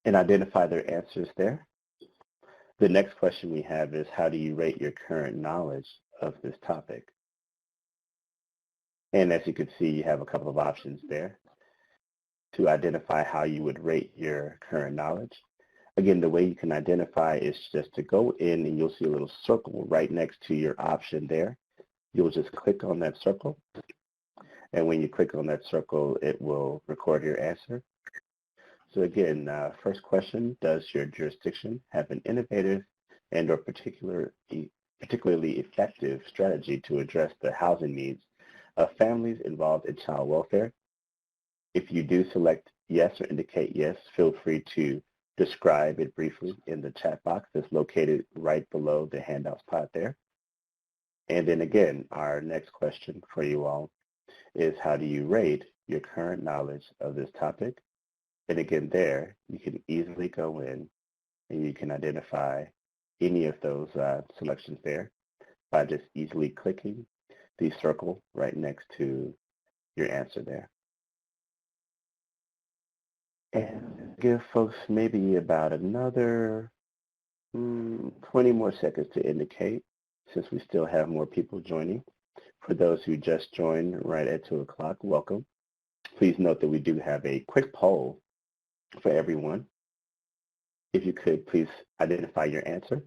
and identify their answers there. The next question we have is, how do you rate your current knowledge of this topic? And as you can see, you have a couple of options there to identify how you would rate your current knowledge. Again, the way you can identify is just to go in and you'll see a little circle right next to your option there. You'll just click on that circle. And when you click on that circle, it will record your answer. So again, first question, does your jurisdiction have an innovative and or particularly effective strategy to address the housing needs of families involved in child welfare? If you do, select yes or indicate yes. Feel free to describe it briefly in the chat box that's located right below the handouts pod there. And then again, our next question for you all is, how do you rate your current knowledge of this topic? And again, there, you can easily go in and you can identify any of those selections there by just easily clicking the circle right next to your answer there. And give folks maybe about another 20 more seconds to indicate, since we still have more people joining. For those who just joined right at 2 o'clock, welcome. Please note that we do have a quick poll for everyone. If you could, please identify your answer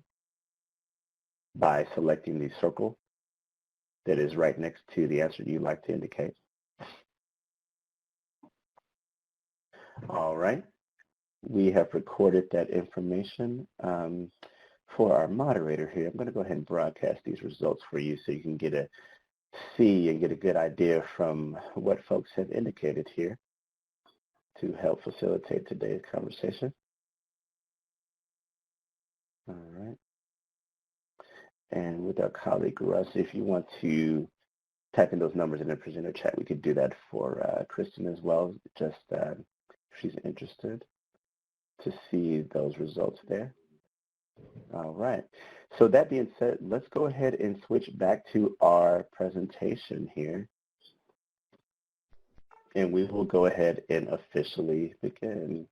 by selecting the circle that is right next to the answer you'd like to indicate. All right. We have recorded that information. For our moderator here, I'm going to go ahead and broadcast these results for you so you can get a good idea from what folks have indicated here to help facilitate today's conversation. All right. And with our colleague Russ, if you want to type in those numbers in the presenter chat, we could do that for Kristen as well, just if she's interested to see those results there. All right. So that being said, let's go ahead and switch back to our presentation here. And we will go ahead and officially begin.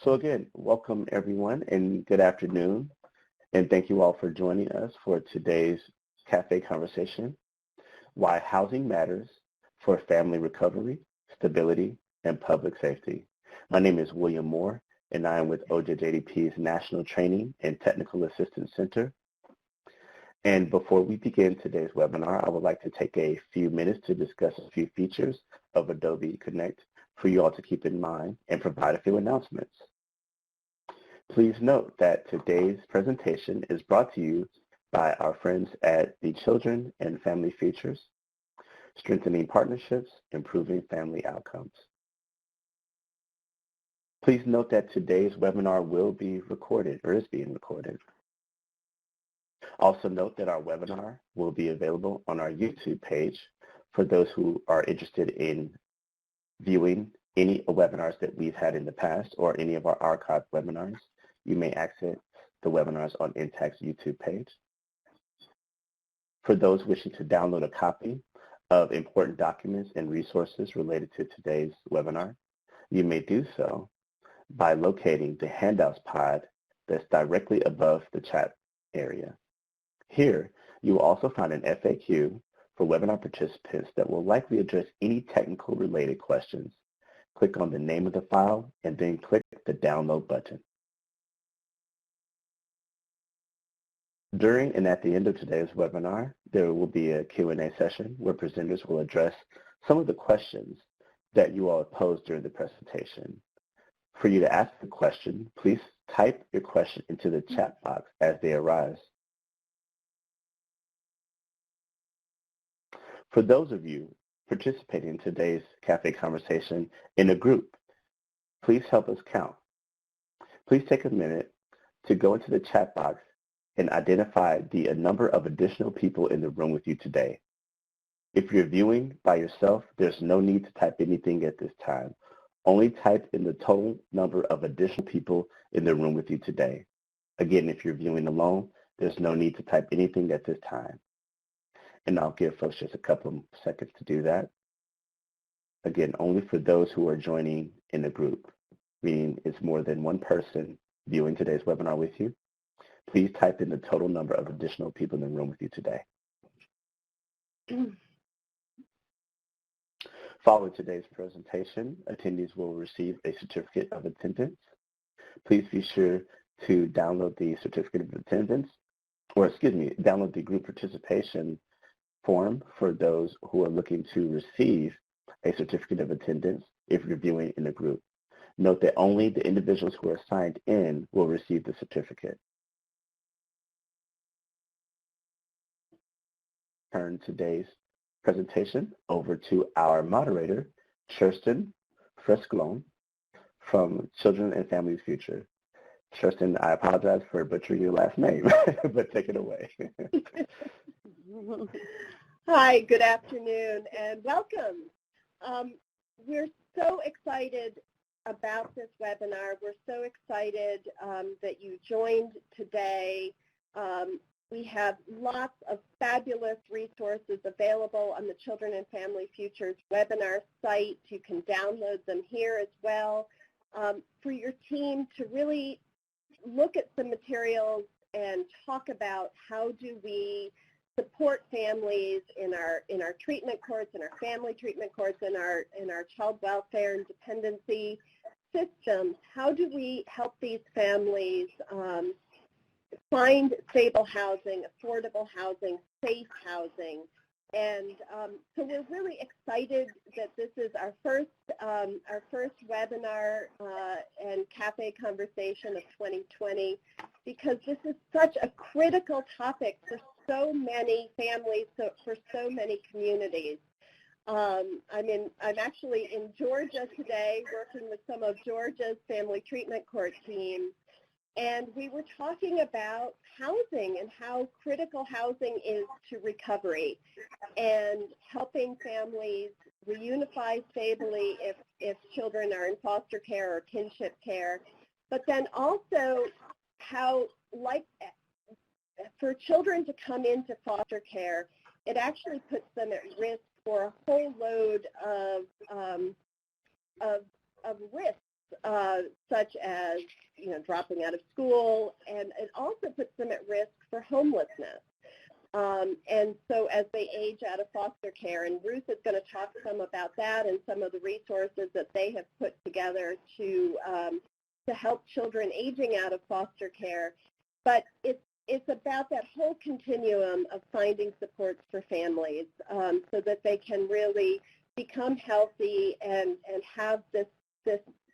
So again, welcome everyone and good afternoon. And thank you all for joining us for today's Cafe Conversation, Why Housing Matters for Family Recovery, Stability, and Public Safety. My name is William Moore, and I am with OJJDP's National Training and Technical Assistance Center. And before we begin today's webinar, I would like to take a few minutes to discuss a few features of Adobe Connect for you all to keep in mind and provide a few announcements. Please note that today's presentation is brought to you by our friends at the Children and Family Features, Strengthening Partnerships, Improving Family Outcomes. Please note that today's webinar will be recorded or is being recorded. Also note that our webinar will be available on our YouTube page for those who are interested in viewing any webinars that we've had in the past or any of our archived webinars. You may access the webinars on Intact's YouTube page. For those wishing to download a copy of important documents and resources related to today's webinar, you may do so by locating the handouts pod that's directly above the chat area. Here, you will also find an FAQ for webinar participants that will likely address any technical related questions. Click on the name of the file and then click the download button. During and at the end of today's webinar, there will be a Q&A session where presenters will address some of the questions that you all posed during the presentation. For you to ask a question, please type your question into the chat box as they arise. For those of you participating in today's Cafe Conversation in a group, please help us count. Please take a minute to go into the chat box and identify the number of additional people in the room with you today. If you're viewing by yourself, there's no need to type anything at this time. Only type in the total number of additional people in the room with you today. Again, if you're viewing alone, there's no need to type anything at this time. And I'll give folks just a couple of seconds to do that. Again, only for those who are joining in the group. meaning it's more than one person viewing today's webinar with you, please type in the total number of additional people in the room with you today. Following today's presentation, attendees will receive a certificate of attendance. Please be sure to download the certificate of attendance, or download the group participation form for those who are looking to receive a certificate of attendance if you're viewing in a group. Note that only the individuals who are signed in will receive the certificate. Turn today's presentation over to our moderator, Jocelyn Gaines from Children and Families Future. Jocelyn, I apologize for butchering your last name, but take it away. Hi, good afternoon, and welcome. We're so excited about this webinar. We're so excited that you joined today. We have lots of fabulous resources available on the Children and Family Futures webinar site. You can download them here as well. For your team to really look at some materials and talk about how do we support families in our treatment courts, in our family treatment courts, in our child welfare and dependency systems. How do we help these families find stable housing, affordable housing, safe housing? And so we're really excited that this is our first webinar and cafe conversation of 2020, because this is such a critical topic for so many families, for so many communities. I'm actually in Georgia today working with some of Georgia's family treatment court teams, and we were talking about housing and how critical housing is to recovery and helping families reunify stably if children are in foster care or kinship care, but then also how, like, for children to come into foster care, it actually puts them at risk for a whole load of risks, such as dropping out of school, and it also puts them at risk for homelessness. And so as they age out of foster care, and Ruth is going to talk some about that and some of the resources that they have put together to help children aging out of foster care. But it's about that whole continuum of finding supports for families so that they can really become healthy and have this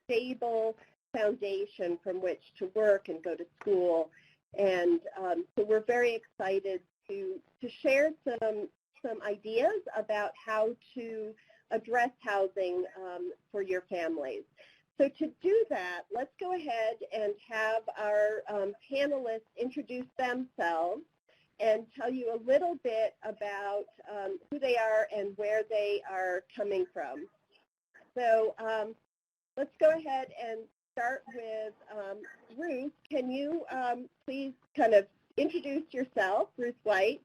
stable foundation from which to work and go to school. And so we're very excited to share some ideas about how to address housing for your families. So to do that, let's go ahead and have our panelists introduce themselves and tell you a little bit about who they are and where they are coming from. So let's go ahead and start with Ruth. Can you please kind of introduce yourself, Ruth White?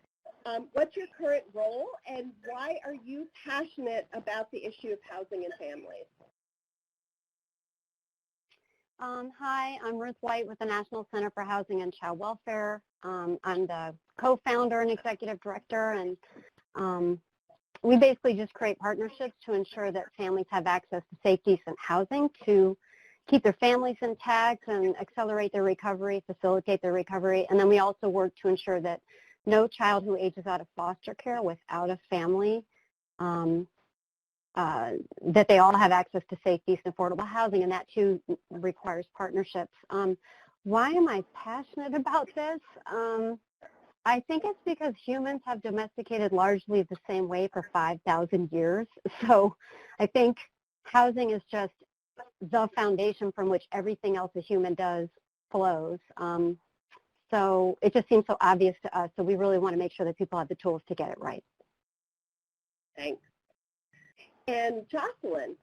What's your current role, and why are you passionate about the issue of housing and families? Hi, I'm Ruth White with the National Center for Housing and Child Welfare. I'm the co-founder and executive director, and we basically just create partnerships to ensure that families have access to safe, decent housing to keep their families intact and accelerate their recovery, facilitate their recovery. And then we also work to ensure that no child who ages out of foster care without a family, that they all have access to safe, decent, affordable housing, and that too requires partnerships. Why am I passionate about this? I think it's because humans have domesticated largely the same way for 5,000 years. So I think housing is just the foundation from which everything else a human does flows. So it just seems so obvious to us. So we really want to make sure that people have the tools to get it right. Thanks. And Jocelyn,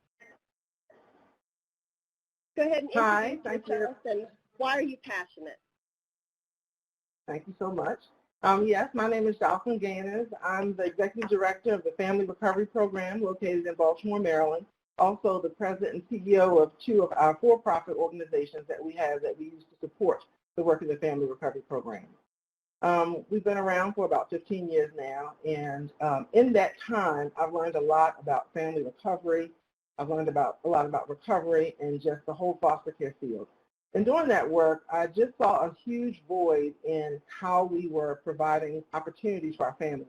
go ahead and introduce yourself and why are you passionate? Thank you so much. Yes, my name is Jocelyn Gaines. I'm the Executive Director of the Family Recovery Program located in Baltimore, Maryland. also the president and CEO of 2 of our for-profit organizations that we have that we use to support the work of the Family Recovery Program. We've been around for about 15 years now, and in that time, I've learned a lot about family recovery. I've learned a lot about recovery and just the whole foster care field. And doing that work, I just saw a huge void in how we were providing opportunities for our families.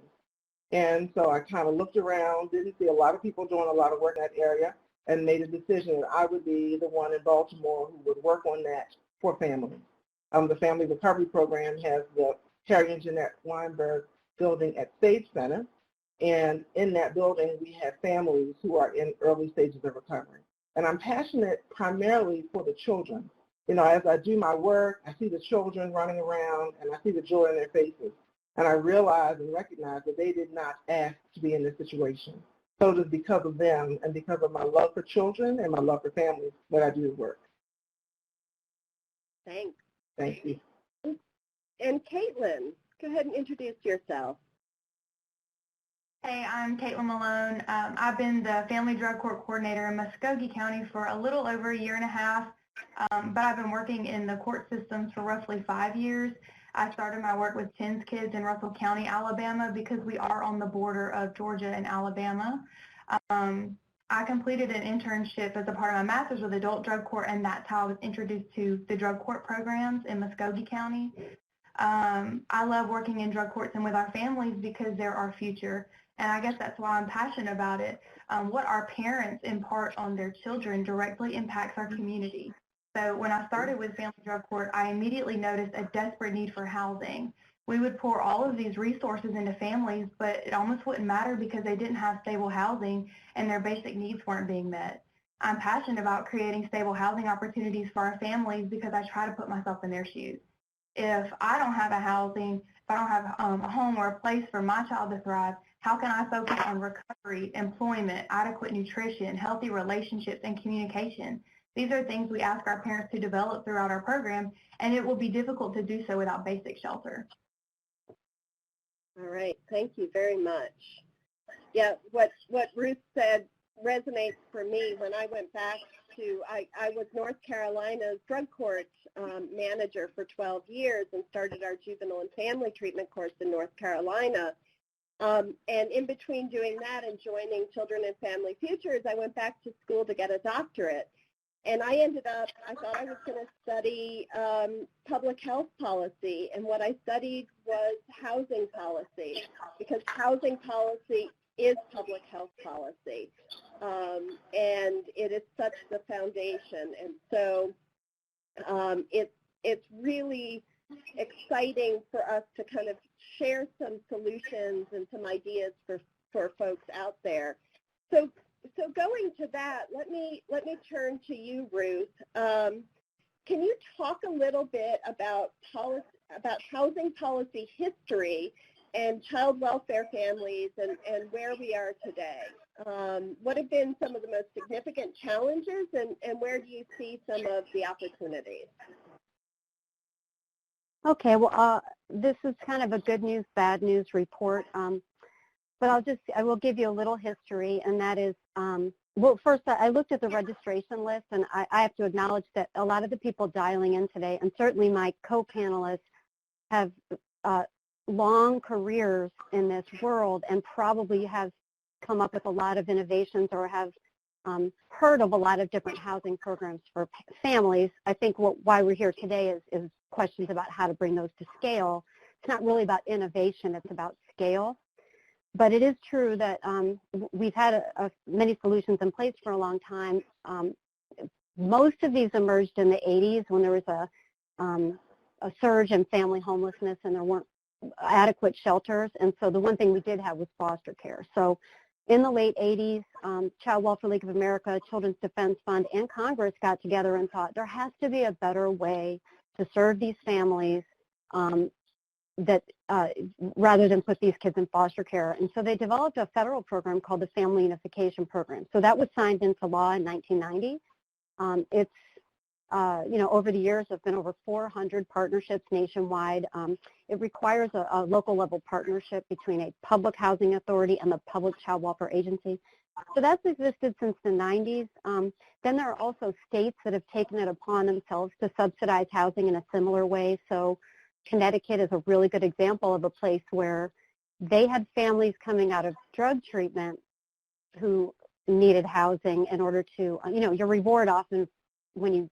And so I kind of looked around, didn't see a lot of people doing a lot of work in that area, and made a decision that I would be the one in Baltimore who would work on that for families. The Family Recovery Program has the Harry and Jeanette Weinberg building at Sage Center, and in that building we have families who are in early stages of recovery. And I'm passionate primarily for the children. You know, as I do my work, I see the children running around and I see the joy in their faces. And I realize and recognize that they did not ask to be in this situation. So it is because of them and because of my love for children and my love for families that I do the work. Thanks. Thank you. And Caitlin, go ahead and introduce yourself. Hey, I'm Caitlin Malone. I've been the Family Drug Court Coordinator in Muskogee County for a little over a year and a half, but I've been working in the court systems for roughly 5 years. I started my work with TENS kids in Russell County, Alabama, because we are on the border of Georgia and Alabama. I completed an internship as a part of my master's with adult drug court, and that's how I was introduced to the drug court programs in Muskogee County. I love working in drug courts and with our families because they're our future, and I guess that's why I'm passionate about it. What our parents impart on their children directly impacts our community. So when I started with Family Drug Court, I immediately noticed a desperate need for housing. We would pour all of these resources into families, but it almost wouldn't matter because they didn't have stable housing and their basic needs weren't being met. I'm passionate about creating stable housing opportunities for our families because I try to put myself in their shoes. If I don't have a housing, if I don't have a home or a place for my child to thrive, how can I focus on recovery, employment, adequate nutrition, healthy relationships, and communication? These are things we ask our parents to develop throughout our program, and it will be difficult to do so without basic shelter. All right, thank you very much. Yeah, what Ruth said resonates for me. When I went back to, I was North Carolina's drug court manager for 12 years and started our juvenile and family treatment course in North Carolina. And in between doing that and joining Children and Family Futures, I went back to school to get a doctorate. And I ended up, I thought I was going to study public health policy, and what I studied was housing policy, because housing policy is public health policy, and it is such the foundation. And so it's really exciting for us to kind of share some solutions and some ideas for folks out there. So going to that, let me turn to you, Ruth. Can you talk a little bit about housing policy history and child welfare families and where we are today? What have been some of the most significant challenges, and where do you see some of the opportunities? Okay, well, this is kind of a good news, bad news report. But I will give you a little history, and that is, well, first I looked at the registration list, and I have to acknowledge that a lot of the people dialing in today, and certainly my co-panelists, have long careers in this world and probably have come up with a lot of innovations or have heard of a lot of different housing programs for families. I think why we're here today is questions about how to bring those to scale. It's not really about innovation, it's about scale. But it is true that we've had many solutions in place for a long time. Most of these emerged in the 80s when there was a surge in family homelessness and there weren't adequate shelters. And so the one thing we did have was foster care. So in the late 80s, Child Welfare League of America, Children's Defense Fund, and Congress got together and thought there has to be a better way to serve these families that rather than put these kids in foster care. And so they developed a federal program called the Family Unification Program. So that was signed into law in 1990. It's over the years, there have been over 400 partnerships nationwide. It requires a local level partnership between a public housing authority and the public child welfare agency. So that's existed since the 90s. Then there are also states that have taken it upon themselves to subsidize housing in a similar way. So Connecticut is a really good example of a place where they had families coming out of drug treatment who needed housing in order to, your reward often when you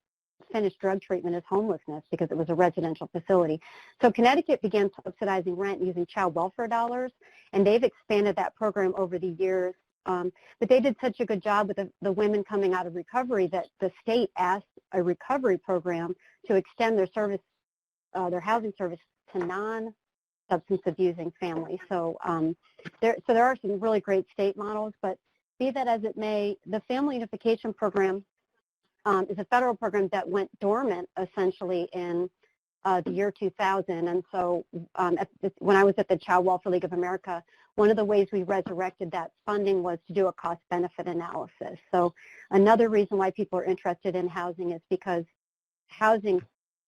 finish drug treatment is homelessness because it was a residential facility. So Connecticut began subsidizing rent using child welfare dollars, and they've expanded that program over the years. But they did such a good job with the women coming out of recovery that the state asked a recovery program to extend their service, their housing service to non-substance abusing families. So there are some really great state models, but be that as it may, the Family Unification Program is a federal program that went dormant essentially in the year 2000. And so when I was at the Child Welfare League of America, one of the ways we resurrected that funding was to do a cost-benefit analysis. So another reason why people are interested in housing is because housing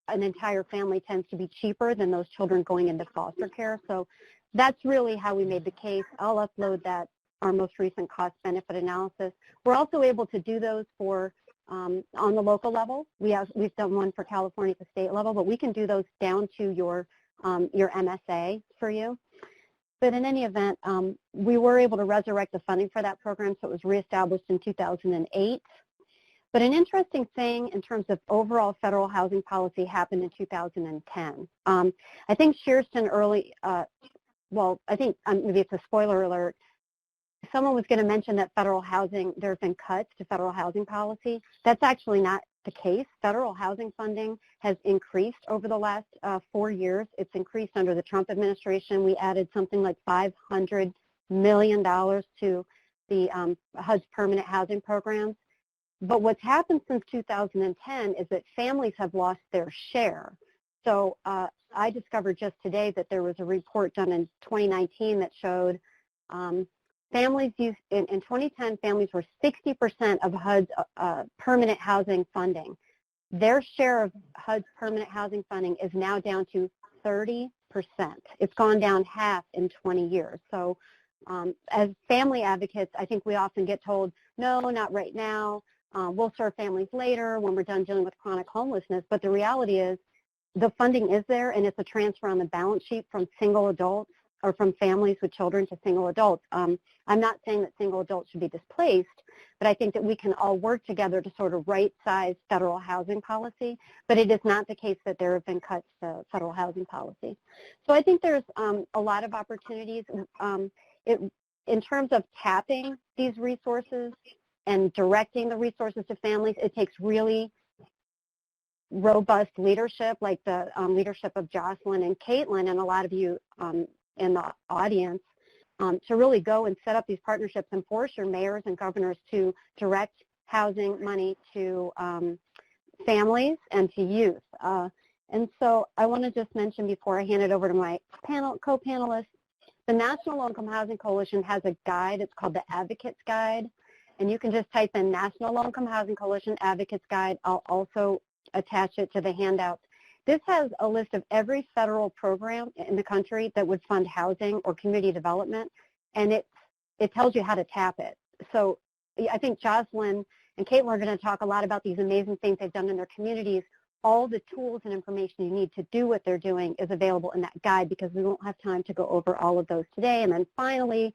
an entire family tends to be cheaper than those children going into foster care. So that's really how we made the case. I'll upload that, our most recent cost-benefit analysis. We're also able to do those for on the local level. We've done one for California at the state level, but we can do those down to your MSA for you. But in any event, we were able to resurrect the funding for that program, so it was reestablished in 2008. But an interesting thing in terms of overall federal housing policy happened in 2010. I think Shearston I think maybe it's a spoiler alert, someone was going to mention that federal housing, there have been cuts to federal housing policy. That's actually not the case. Federal housing funding has increased over the last 4 years. It's increased under the Trump administration. We added something like $500 million to the HUD's permanent housing programs. But what's happened since 2010 is that families have lost their share. So I discovered just today that there was a report done in 2019 that showed families in 2010, families were 60% of HUD's permanent housing funding. Their share of HUD's permanent housing funding is now down to 30%. It's gone down half in 20 years. So as family advocates, I think we often get told, no, not right now. We'll serve families later when we're done dealing with chronic homelessness. But the reality is the funding is there, and it's a transfer on the balance sheet from single adults or from families with children to single adults. I'm not saying that single adults should be displaced, but I think that we can all work together to sort of right-size federal housing policy, but it is not the case that there have been cuts to federal housing policy. So I think there's a lot of opportunities. In terms of tapping these resources and directing the resources to families, it takes really robust leadership, like the leadership of Jocelyn and Caitlin and a lot of you in the audience, to really go and set up these partnerships and force your mayors and governors to direct housing money to families and to youth. And so I want to just mention before I hand it over to my co-panelists, the National Low-Income Housing Coalition has a guide. It's called the Advocates Guide. And you can just type in National Low-Income Housing Coalition Advocates Guide. I'll also attach it to the handouts. This has a list of every federal program in the country that would fund housing or community development, and it tells you how to tap it. So I think Jocelyn and Caitlin are going to talk a lot about these amazing things they've done in their communities. All the tools and information you need to do what they're doing is available in that guide because we won't have time to go over all of those today. And then finally,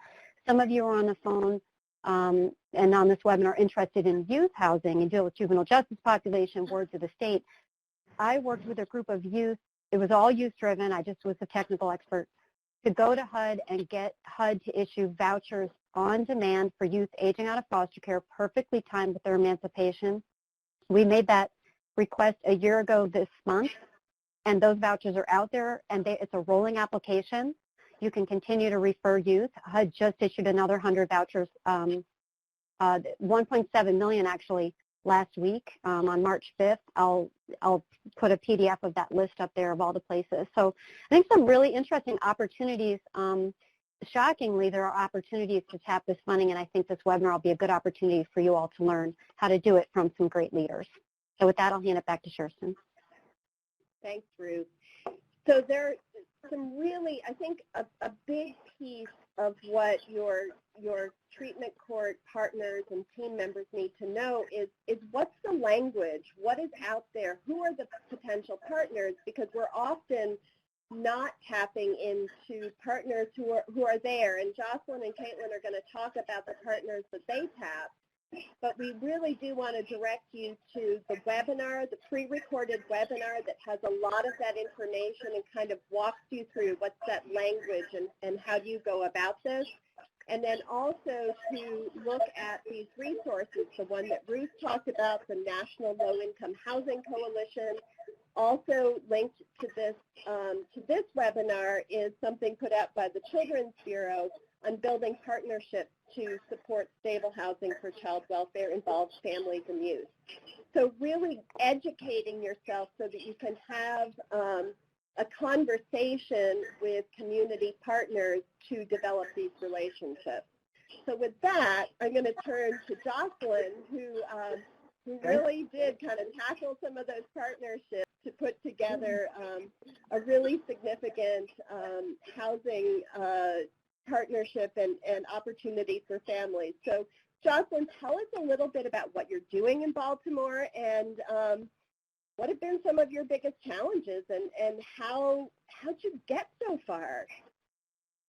some of you are on the phone and on this webinar interested in youth housing and deal with juvenile justice population, wards of the state. I worked with a group of youth. It was all youth-driven. I just was a technical expert to go to HUD and get HUD to issue vouchers on demand for youth aging out of foster care, perfectly timed with their emancipation. We made that request a year ago this month, and those vouchers are out there, and it's a rolling application. You can continue to refer youth. HUD just issued another 100 vouchers, 1.7 million actually, last week on March 5th. I'll put a PDF of that list up there of all the places. So I think some really interesting opportunities. Shockingly, there are opportunities to tap this funding, and I think this webinar will be a good opportunity for you all to learn how to do it from some great leaders. So with that, I'll hand it back to Kirsten. Thanks, Ruth. So there are some really, I think, a big piece of what your treatment court partners and team members need to know is what's the language, what is out there, who are the potential partners, because we're often not tapping into partners who are there. And Jocelyn and Caitlin are going to talk about the partners that they tap. But we really do want to direct you to the webinar, the pre-recorded webinar that has a lot of that information and kind of walks you through what's that language and how do you go about this. And then also to look at these resources, the one that Ruth talked about, the National Low-Income Housing Coalition. Also linked to this webinar is something put out by the Children's Bureau on building partnerships to support stable housing for child welfare-involved families and youth. So really educating yourself so that you can have a conversation with community partners to develop these relationships. So with that, I'm going to turn to Jocelyn, who really did kind of tackle some of those partnerships to put together a really significant housing partnership and opportunity for families. So Jocelyn, tell us a little bit about what you're doing in Baltimore and what have been some of your biggest challenges and how'd you get so far?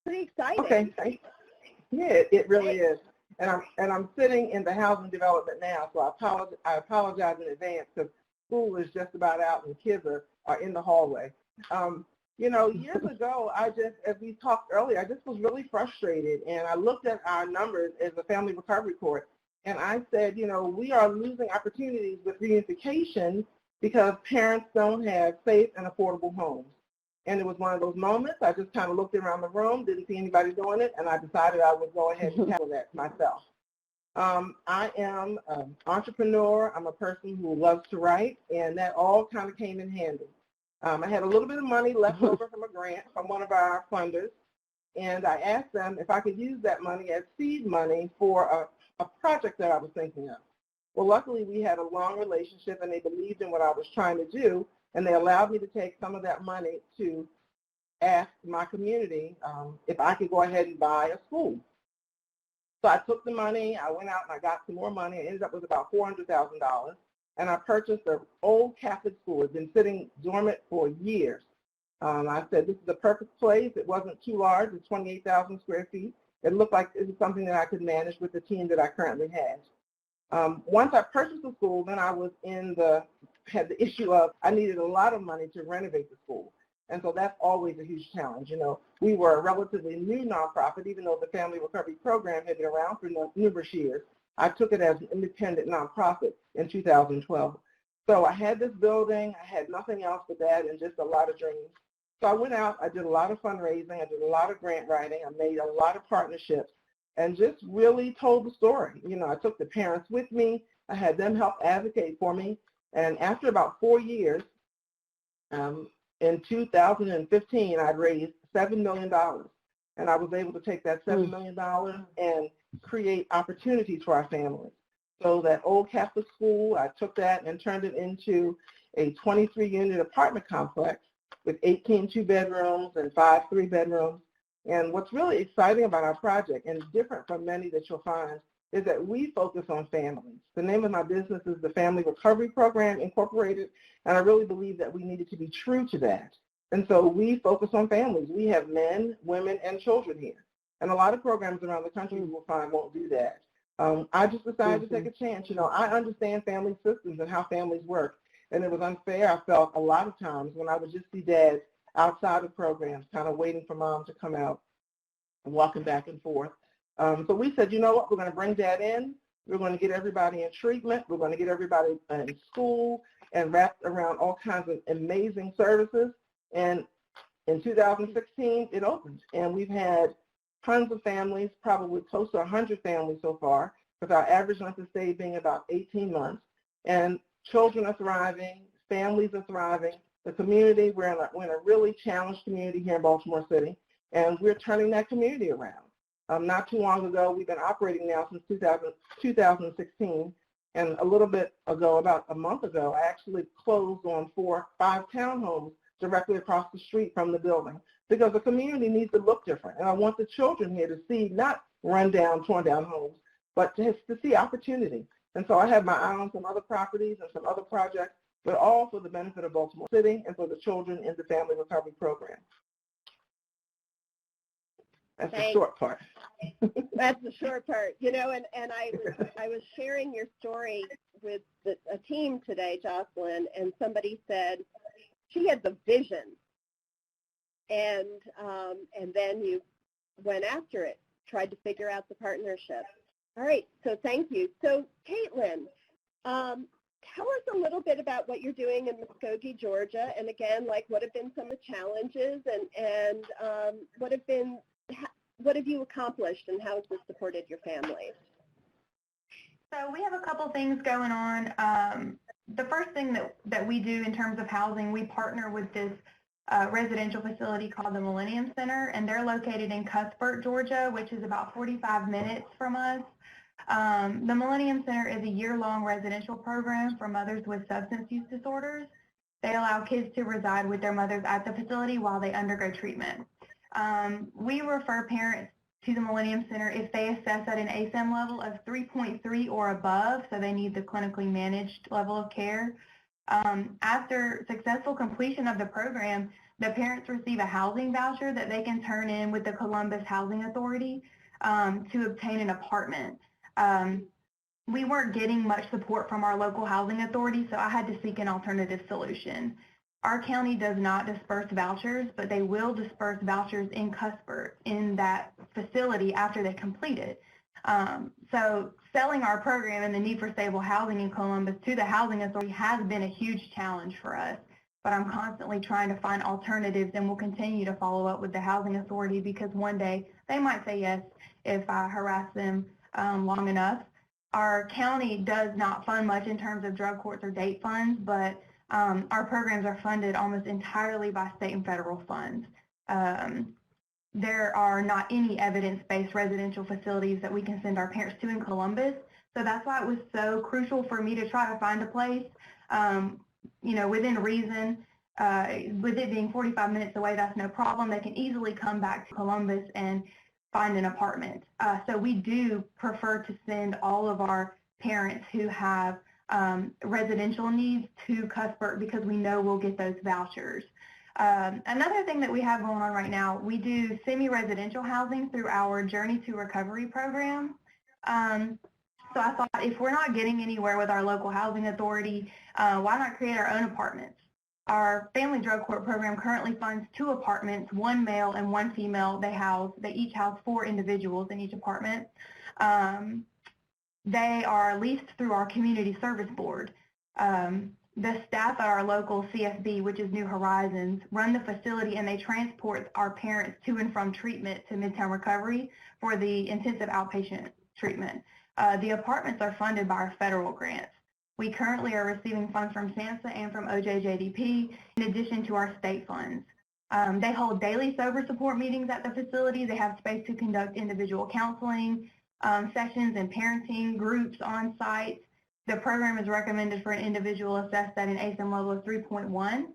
Pretty exciting. Okay. Yeah, it really is. And I'm sitting in the housing development now, so I apologize in advance because school is just about out and kids are in the hallway. You know, years ago, as we talked earlier, I just was really frustrated, and I looked at our numbers as a family recovery court, and I said, you know, we are losing opportunities with reunification because parents don't have safe and affordable homes. And it was one of those moments, I just kind of looked around the room, didn't see anybody doing it, and I decided I would go ahead and tackle that myself. I am an entrepreneur. I'm a person who loves to write, and that all kind of came in handy. I had a little bit of money left over from a grant from one of our funders, and I asked them if I could use that money as seed money for a project that I was thinking of. Well, luckily, we had a long relationship, and they believed in what I was trying to do, and they allowed me to take some of that money to ask my community if I could go ahead and buy a school. So I took the money, I went out and I got some more money. I ended up with about $400,000. And I purchased an old Catholic school. It's been sitting dormant for years. I said, this is the perfect place. It wasn't too large. It's 28,000 square feet. It looked like it was something that I could manage with the team that I currently had. Once I purchased the school, then I was had the issue of I needed a lot of money to renovate the school. And so that's always a huge challenge. You know, we were a relatively new nonprofit, even though the Family Recovery Program had been around for numerous years. I took it as an independent nonprofit in 2012. So I had this building, I had nothing else but that and just a lot of dreams. So I went out, I did a lot of fundraising, I did a lot of grant writing, I made a lot of partnerships and just really told the story. You know, I took the parents with me, I had them help advocate for me. And after about 4 years, in 2015, I'd raised $7 million. And I was able to take that $7 million and create opportunities for our families. So that old Catholic school, I took that and turned it into a 23-unit apartment complex with 18 two-bedrooms and 5 three-bedrooms. And what's really exciting about our project, and different from many that you'll find, is that we focus on families. The name of my business is the Family Recovery Program Incorporated, and I really believe that we needed to be true to that. And so we focus on families. We have men, women, and children here. And a lot of programs around the country you will find won't do that. I just decided to take a chance. You know, I understand family systems and how families work. And it was unfair, I felt, a lot of times when I would just see dads outside of programs kind of waiting for mom to come out and walking back and forth. So we said, you know what, we're going to bring dad in. We're going to get everybody in treatment. We're going to get everybody in school and wrapped around all kinds of amazing services. And in 2016, it opened. And we've had tons of families, probably close to 100 families so far, with our average length of stay being about 18 months. And children are thriving, families are thriving. The community, we're in a really challenged community here in Baltimore City, and we're turning that community around. Not too long ago, we've been operating now since 2016. And a little bit ago, about a month ago, I actually closed on 5 townhomes directly across the street from the building, because the community needs to look different. And I want the children here to see not run down, torn down homes, but to see opportunity. And so I have my eye on some other properties and some other projects, but all for the benefit of Baltimore City and for the children in the Family Recovery Program. That's the short part. That's the short part. You know, and I was sharing your story with a team today, Jocelyn, and somebody said she had the vision, and then you went after it, tried to figure out the partnership. All right, so thank you. So Caitlin, tell us a little bit about what you're doing in Muskogee, Georgia, and again, like what have been some of the challenges, and what have you accomplished, and how has this supported your family? So we have a couple things going on. The first thing that we do in terms of housing, we partner with this residential facility called the Millennium Center, and they're located in Cuthbert, Georgia, which is about 45 minutes from us. The Millennium Center is a year-long residential program for mothers with substance use disorders. They allow kids to reside with their mothers at the facility while they undergo treatment. We refer parents to the Millennium Center if they assess at an ASAM level of 3.3 or above, so they need the clinically managed level of care. After successful completion of the program, the parents receive a housing voucher that they can turn in with the Columbus Housing Authority to obtain an apartment. We weren't getting much support from our local housing authority, so I had to seek an alternative solution. Our county does not disperse vouchers, but they will disperse vouchers in Cuthbert in that facility after they complete it. So selling our program and the need for stable housing in Columbus to the housing authority has been a huge challenge for us, but I'm constantly trying to find alternatives, and we'll continue to follow up with the housing authority because one day they might say yes if I harass them long enough. Our county does not fund much in terms of drug courts or date funds, but our programs are funded almost entirely by state and federal funds. There are not any evidence-based residential facilities that we can send our parents to in Columbus, so that's why it was so crucial for me to try to find a place, you know, within reason. With it being 45 minutes away, that's no problem. They can easily come back to Columbus and find an apartment. So we do prefer to send all of our parents who have residential needs to Cuthbert because we know we'll get those vouchers. Another thing that we have going on right now, we do semi-residential housing through our Journey to Recovery program. So I thought if we're not getting anywhere with our local housing authority, why not create our own apartments? Our Family Drug Court program currently funds 2 apartments, 1 male and 1 female. They each house 4 individuals in each apartment. They are leased through our community service board. The staff at our local CSB, which is New Horizons, run the facility, and they transport our parents to and from treatment to Midtown Recovery for the intensive outpatient treatment. The apartments are funded by our federal grants. We currently are receiving funds from SAMHSA and from OJJDP in addition to our state funds. They hold daily sober support meetings at the facility. They have space to conduct individual counseling sessions and parenting groups on site. The program is recommended for an individual assessed at an ASAM level of 3.1.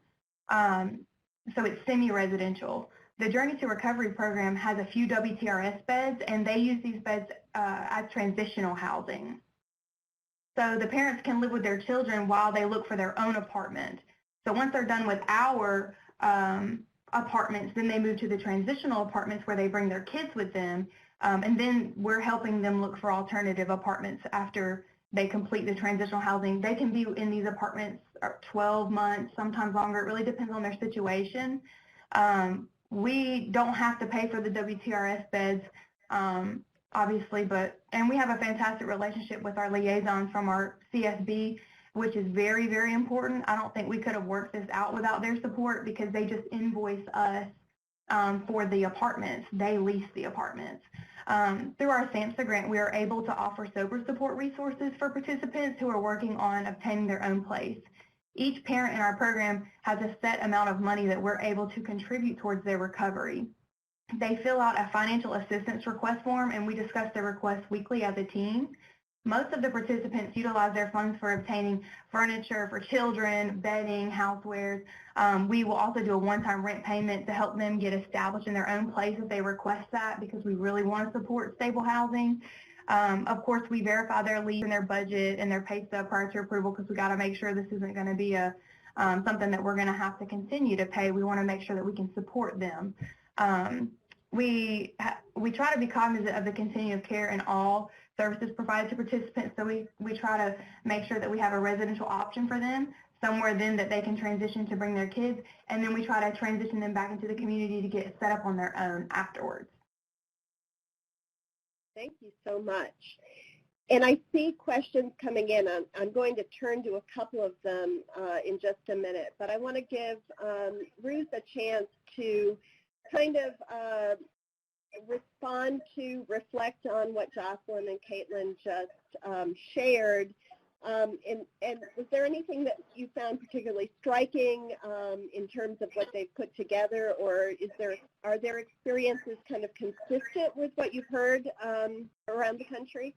So it's semi-residential. The Journey to Recovery program has a few WTRS beds, and they use these beds as transitional housing. So the parents can live with their children while they look for their own apartment. So once they're done with our apartments, then they move to the transitional apartments where they bring their kids with them, and then we're helping them look for alternative apartments after they complete the transitional housing. They can be in these apartments 12 months, sometimes longer. It really depends on their situation. We don't have to pay for the WTRS beds, obviously, and we have a fantastic relationship with our liaisons from our CSB, which is very, very important. I don't think we could have worked this out without their support because they just invoice us for the apartments. They lease the apartments. Through our SAMHSA grant, we are able to offer sober support resources for participants who are working on obtaining their own place. Each parent in our program has a set amount of money that we're able to contribute towards their recovery. They fill out a financial assistance request form, and we discuss their requests weekly as a team. Most of the participants utilize their funds for obtaining furniture for children, bedding, housewares. We will also do a one-time rent payment to help them get established in their own place if they request that, because we really want to support stable housing. Of course, we verify their lease and their budget and their pay stub prior to approval, because we got to make sure this isn't going to be something that we're going to have to continue to pay. We want to make sure that we can support them. We try to be cognizant of the continuum of care and all services provided to participants, so we try to make sure that we have a residential option for them, somewhere then that they can transition to bring their kids, and then we try to transition them back into the community to get set up on their own afterwards. Thank you so much. And I see questions coming in. I'm going to turn to a couple of them in just a minute, but I want to give Ruth a chance to kind of respond to, reflect on what Jocelyn and Caitlin just shared. And was there anything that you found particularly striking in terms of what they've put together, or are their experiences kind of consistent with what you've heard around the country?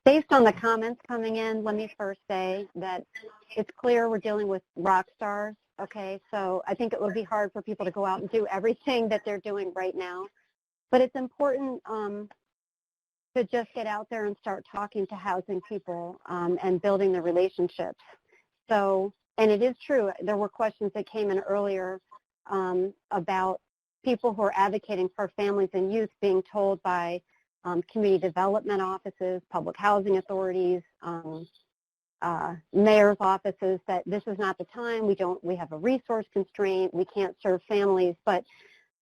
Based on the comments coming in, let me first say that it's clear we're dealing with rock stars, okay? So I think it would be hard for people to go out and do everything that they're doing right now. But it's important to just get out there and start talking to housing people and building the relationships. So, and it is true, there were questions that came in earlier about people who are advocating for families and youth being told by community development offices, public housing authorities, mayor's offices that this is not the time, we have a resource constraint, we can't serve families, but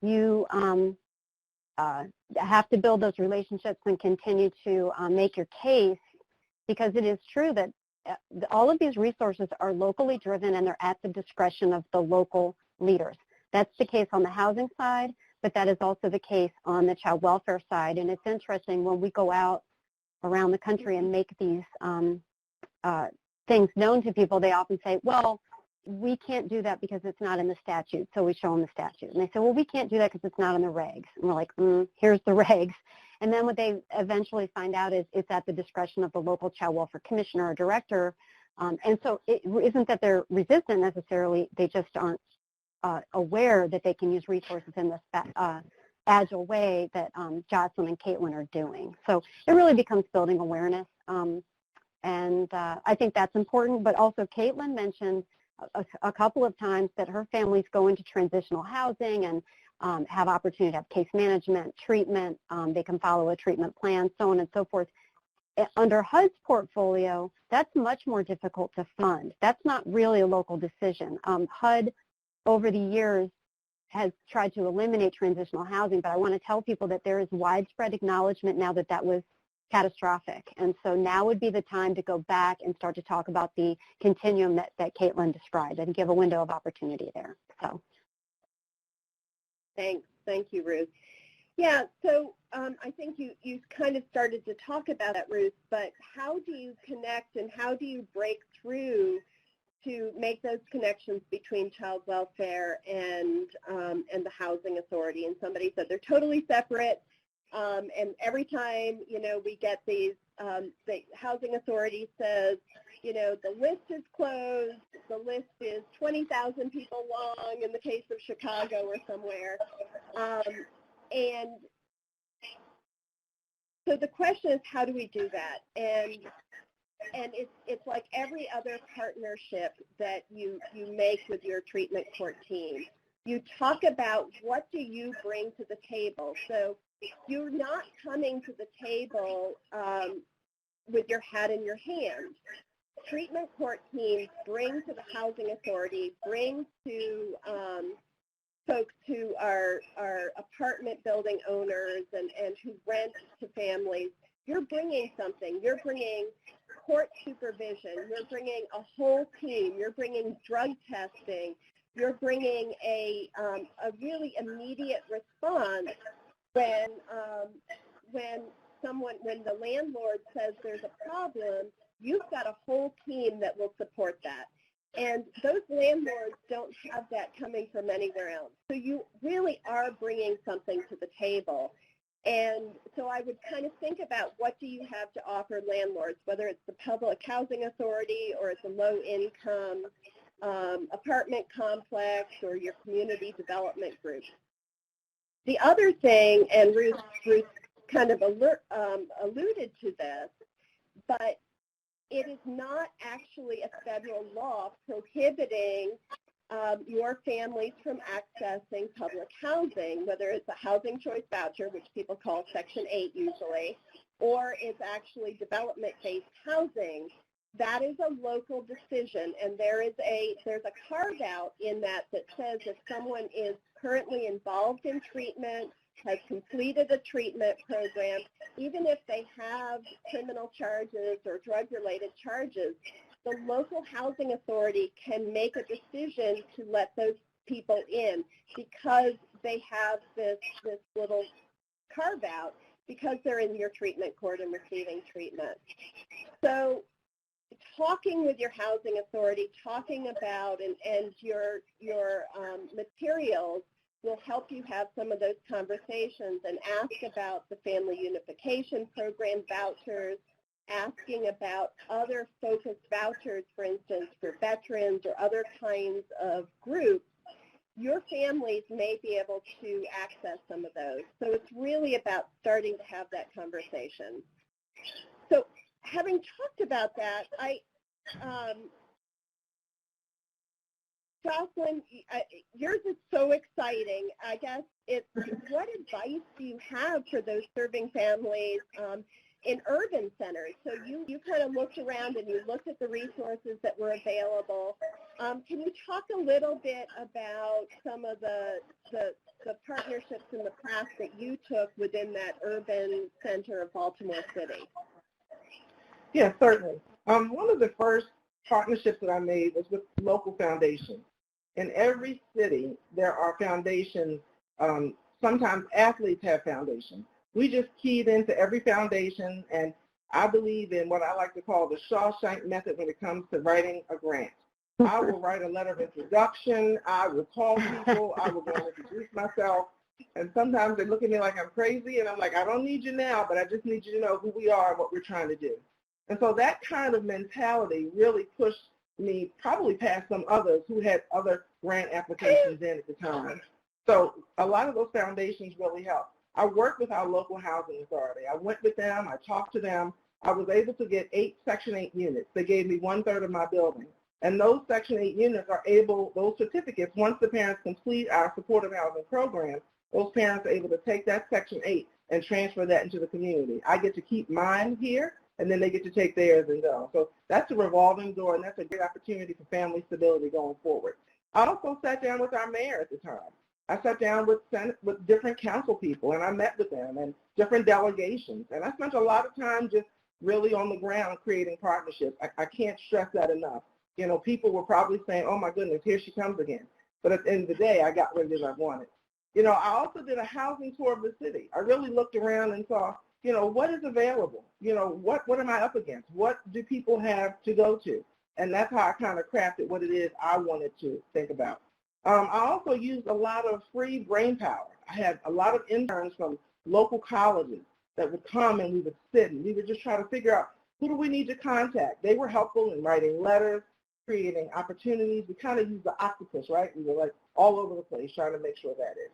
you have to build those relationships and continue to make your case, because it is true that all of these resources are locally driven and they're at the discretion of the local leaders. That's the case on the housing side, but that is also the case on the child welfare side. And it's interesting, when we go out around the country and make these things known to people, they often say, well, we can't do that because it's not in the statute. So we show them the statute. And they say, well, we can't do that because it's not in the regs. And we're like, here's the regs. And then what they eventually find out is it's at the discretion of the local child welfare commissioner or director. And so it isn't that they're resistant necessarily, they just aren't aware that they can use resources in this agile way that Jocelyn and Caitlin are doing. So it really becomes building awareness. And I think that's important. But also Caitlin mentioned a couple of times that her families go into transitional housing and have opportunity to have case management, treatment, they can follow a treatment plan, so on and so forth. Under HUD's portfolio, that's much more difficult to fund. That's not really a local decision. HUD, over the years, has tried to eliminate transitional housing, but I want to tell people that there is widespread acknowledgement now that that was catastrophic. And so now would be the time to go back and start to talk about the continuum that Caitlin described and give a window of opportunity there. So. Thanks. Thank you, Ruth. Yeah, so I think you kind of started to talk about that, Ruth, but how do you connect and how do you break through to make those connections between child welfare and the housing authority? And somebody said they're totally separate. And every time, we get these, the housing authority says, the list is closed, the list is 20,000 people long in the case of Chicago or somewhere. And so the question is, how do we do that? And it's like every other partnership that you make with your treatment court team. You talk about what do you bring to the table. So you're not coming to the table with your hat in your hand. Treatment court teams bring to the housing authority, bring to folks who are apartment building owners and who rent to families. You're bringing something. You're bringing court supervision. You're bringing a whole team. You're bringing drug testing. You're bringing a really immediate response when the landlord says there's a problem. You've got a whole team that will support that. And those landlords don't have that coming from anywhere else. So you really are bringing something to the table. And so I would kind of think about what do you have to offer landlords, whether it's the public housing authority or it's a low-income apartment complex or your community development group. The other thing, and Ruth kind of alluded to this, but it is not actually a federal law prohibiting your families from accessing public housing, whether it's a housing choice voucher, which people call Section 8 usually, or it's actually development-based housing. That is a local decision, and there's a carve-out in that says if someone is currently involved in treatment, has completed a treatment program, even if they have criminal charges or drug-related charges, the local housing authority can make a decision to let those people in because they have this little carve-out because they're in your treatment court and receiving treatment. So talking with your housing authority, talking about and your materials will help you have some of those conversations and ask about the family unification program vouchers, asking about other focused vouchers, for instance, for veterans or other kinds of groups. Your families may be able to access some of those. So it's really about starting to have that conversation. So having talked about that, Jocelyn, yours is so exciting. I guess what advice do you have for those serving families in urban centers? So you kind of looked around and you looked at the resources that were available. Can you talk a little bit about some of the partnerships in the past that you took within that urban center of Baltimore City? Yes, certainly. One of the first partnerships that I made was with local foundations. In every city, there are foundations. Sometimes athletes have foundations. We just keyed into every foundation, and I believe in what I like to call the Shawshank method when it comes to writing a grant. I will write a letter of introduction. I will call people. I will go and introduce myself. And sometimes they look at me like I'm crazy, and I'm like, I don't need you now, but I just need you to know who we are and what we're trying to do. And so that kind of mentality really pushed me probably past some others who had other grant applications in at the time. So a lot of those foundations really helped. I worked with our local housing authority. I went with them. I talked to them. I was able to get 8 Section 8 units. They gave me 1/3 of my building. And those Section 8 units are able, those certificates, once the parents complete our supportive housing program, those parents are able to take that Section 8 and transfer that into the community. I get to keep mine here, and then they get to take theirs and go. So that's a revolving door, and that's a great opportunity for family stability going forward. I also sat down with our mayor at the time. I sat down with different council people, and I met with them and different delegations. And I spent a lot of time just really on the ground creating partnerships. I can't stress that enough. You know, people were probably saying, oh, my goodness, here she comes again. But at the end of the day, I got what it is I wanted. You know, I also did a housing tour of the city. I really looked around and saw, you know, what is available? You know, what am I up against? What do people have to go to? And that's how I kind of crafted what it is I wanted to think about. I also used a lot of free brain power. I had a lot of interns from local colleges that would come and we would sit and we would just try to figure out who do we need to contact. They were helpful in writing letters, creating opportunities. We kind of used the octopus, right? We were like all over the place trying to make sure that is.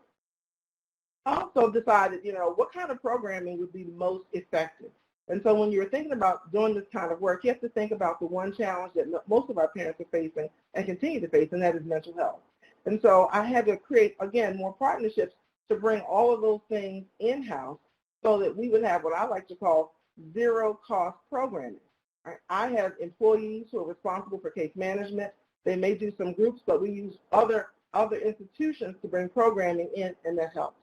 I also decided, you know, what kind of programming would be most effective. And so when you're thinking about doing this kind of work, you have to think about the one challenge that most of our parents are facing and continue to face, and that is mental health. And so I had to create, again, more partnerships to bring all of those things in-house so that we would have what I like to call zero-cost programming. I have employees who are responsible for case management. They may do some groups, but we use other institutions to bring programming in, and that helps.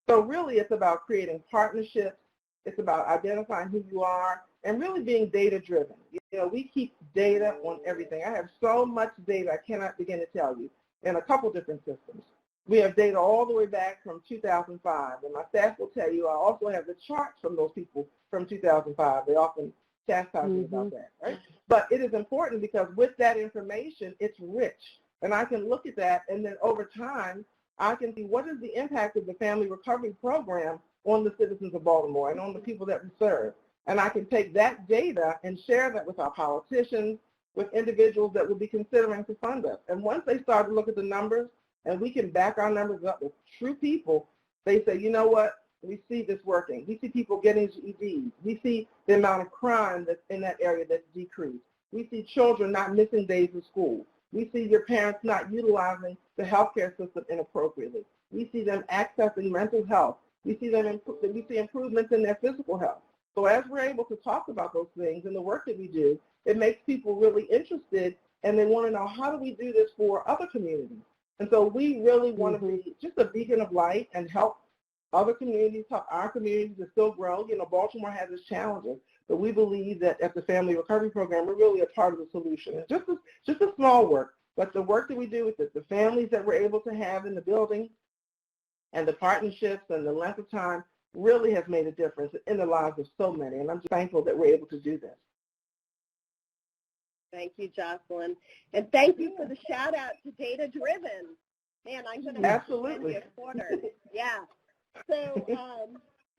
So really it's about creating partnerships. It's about identifying who you are and really being data-driven. You know, we keep data on everything. I have so much data I cannot begin to tell you in a couple different systems. We have data all the way back from 2005, and my staff will tell you I also have the charts from those people from 2005. They often chastise me about that, right? But it is important because with that information, it's rich. And I can look at that, and then over time, I can see what is the impact of the Family Recovery Program on the citizens of Baltimore and on the people that we serve. And I can take that data and share that with our politicians, with individuals that will be considering to fund us. And once they start to look at the numbers, and we can back our numbers up with true people, they say, you know what, we see this working. We see people getting GEDs. We see the amount of crime that's in that area that's decreased. We see children not missing days of school. We see your parents not utilizing the healthcare system inappropriately. We see them accessing mental health. We see improvements in their physical health. So as we're able to talk about those things and the work that we do, it makes people really interested, and they want to know, how do we do this for other communities? And so we really want to be just a beacon of light and help other communities, help our communities to still grow. You know, Baltimore has its challenges, but we believe that at the Family Recovery Program, we're really a part of the solution. It's just a small work, but the work that we do with the families that we're able to have in the building and the partnerships and the length of time really has made a difference in the lives of so many, and I'm just thankful that we're able to do this. Thank you, Jocelyn. And thank you for the shout out to Data Driven. Man, I'm going to have to send you a quarter. Yeah. So,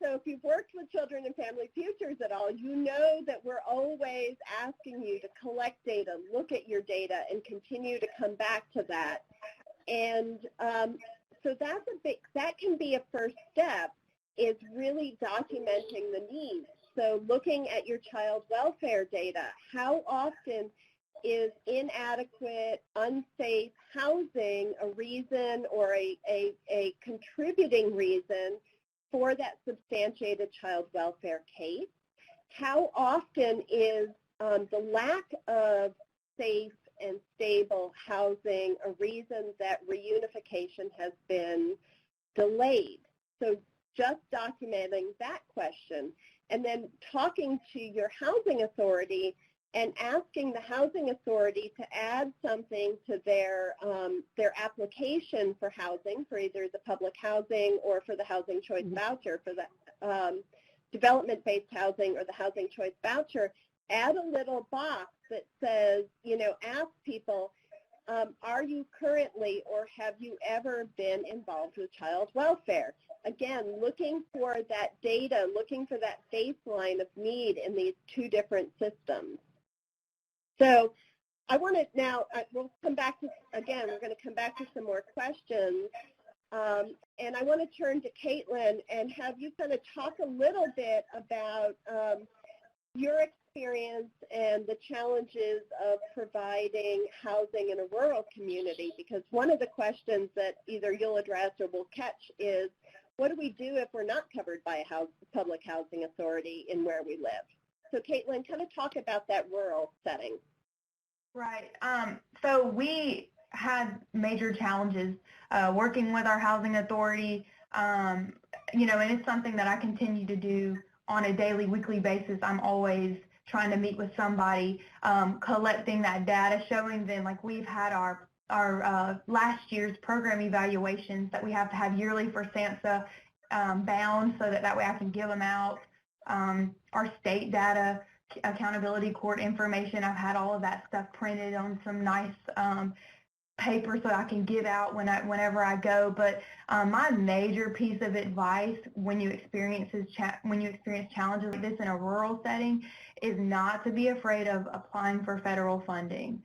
so if you've worked with Children and Family Futures at all, you know that we're always asking you to collect data, look at your data, and continue to come back to that. And so that can be a first step, is really documenting the needs. So looking at your child welfare data, how often is inadequate, unsafe housing a reason or a contributing reason for that substantiated child welfare case? How often is the lack of safe and stable housing a reason that reunification has been delayed? So just documenting that question, and then talking to your housing authority and asking the housing authority to add something to their application for housing, for either the public housing or for the housing choice voucher, for the development-based housing or the housing choice voucher. Add a little box that says, you know, ask people, are you currently or have you ever been involved with child welfare? Again, looking for that data, looking for that baseline of need in these two different systems. So I want to now, we'll come back to, again, we're going to come back to some more questions. And I want to turn to Caitlin and have you kind of talk a little bit about your experience and the challenges of providing housing in a rural community, because one of the questions that either you'll address or we'll catch is, what do we do if we're not covered by a public housing authority in where we live? So Caitlin, kind of talk about that rural setting. Right. So we had major challenges working with our housing authority, you know, and it's something that I continue to do on a daily, weekly basis. I'm always trying to meet with somebody, collecting that data, showing them, like we've had our last year's program evaluations that we have to have yearly for SAMHSA bound so that way I can give them out. Our state data, accountability court information, I've had all of that stuff printed on some nice paper so I can give out whenever I go. But my major piece of advice when you experience challenges like this in a rural setting is not to be afraid of applying for federal funding,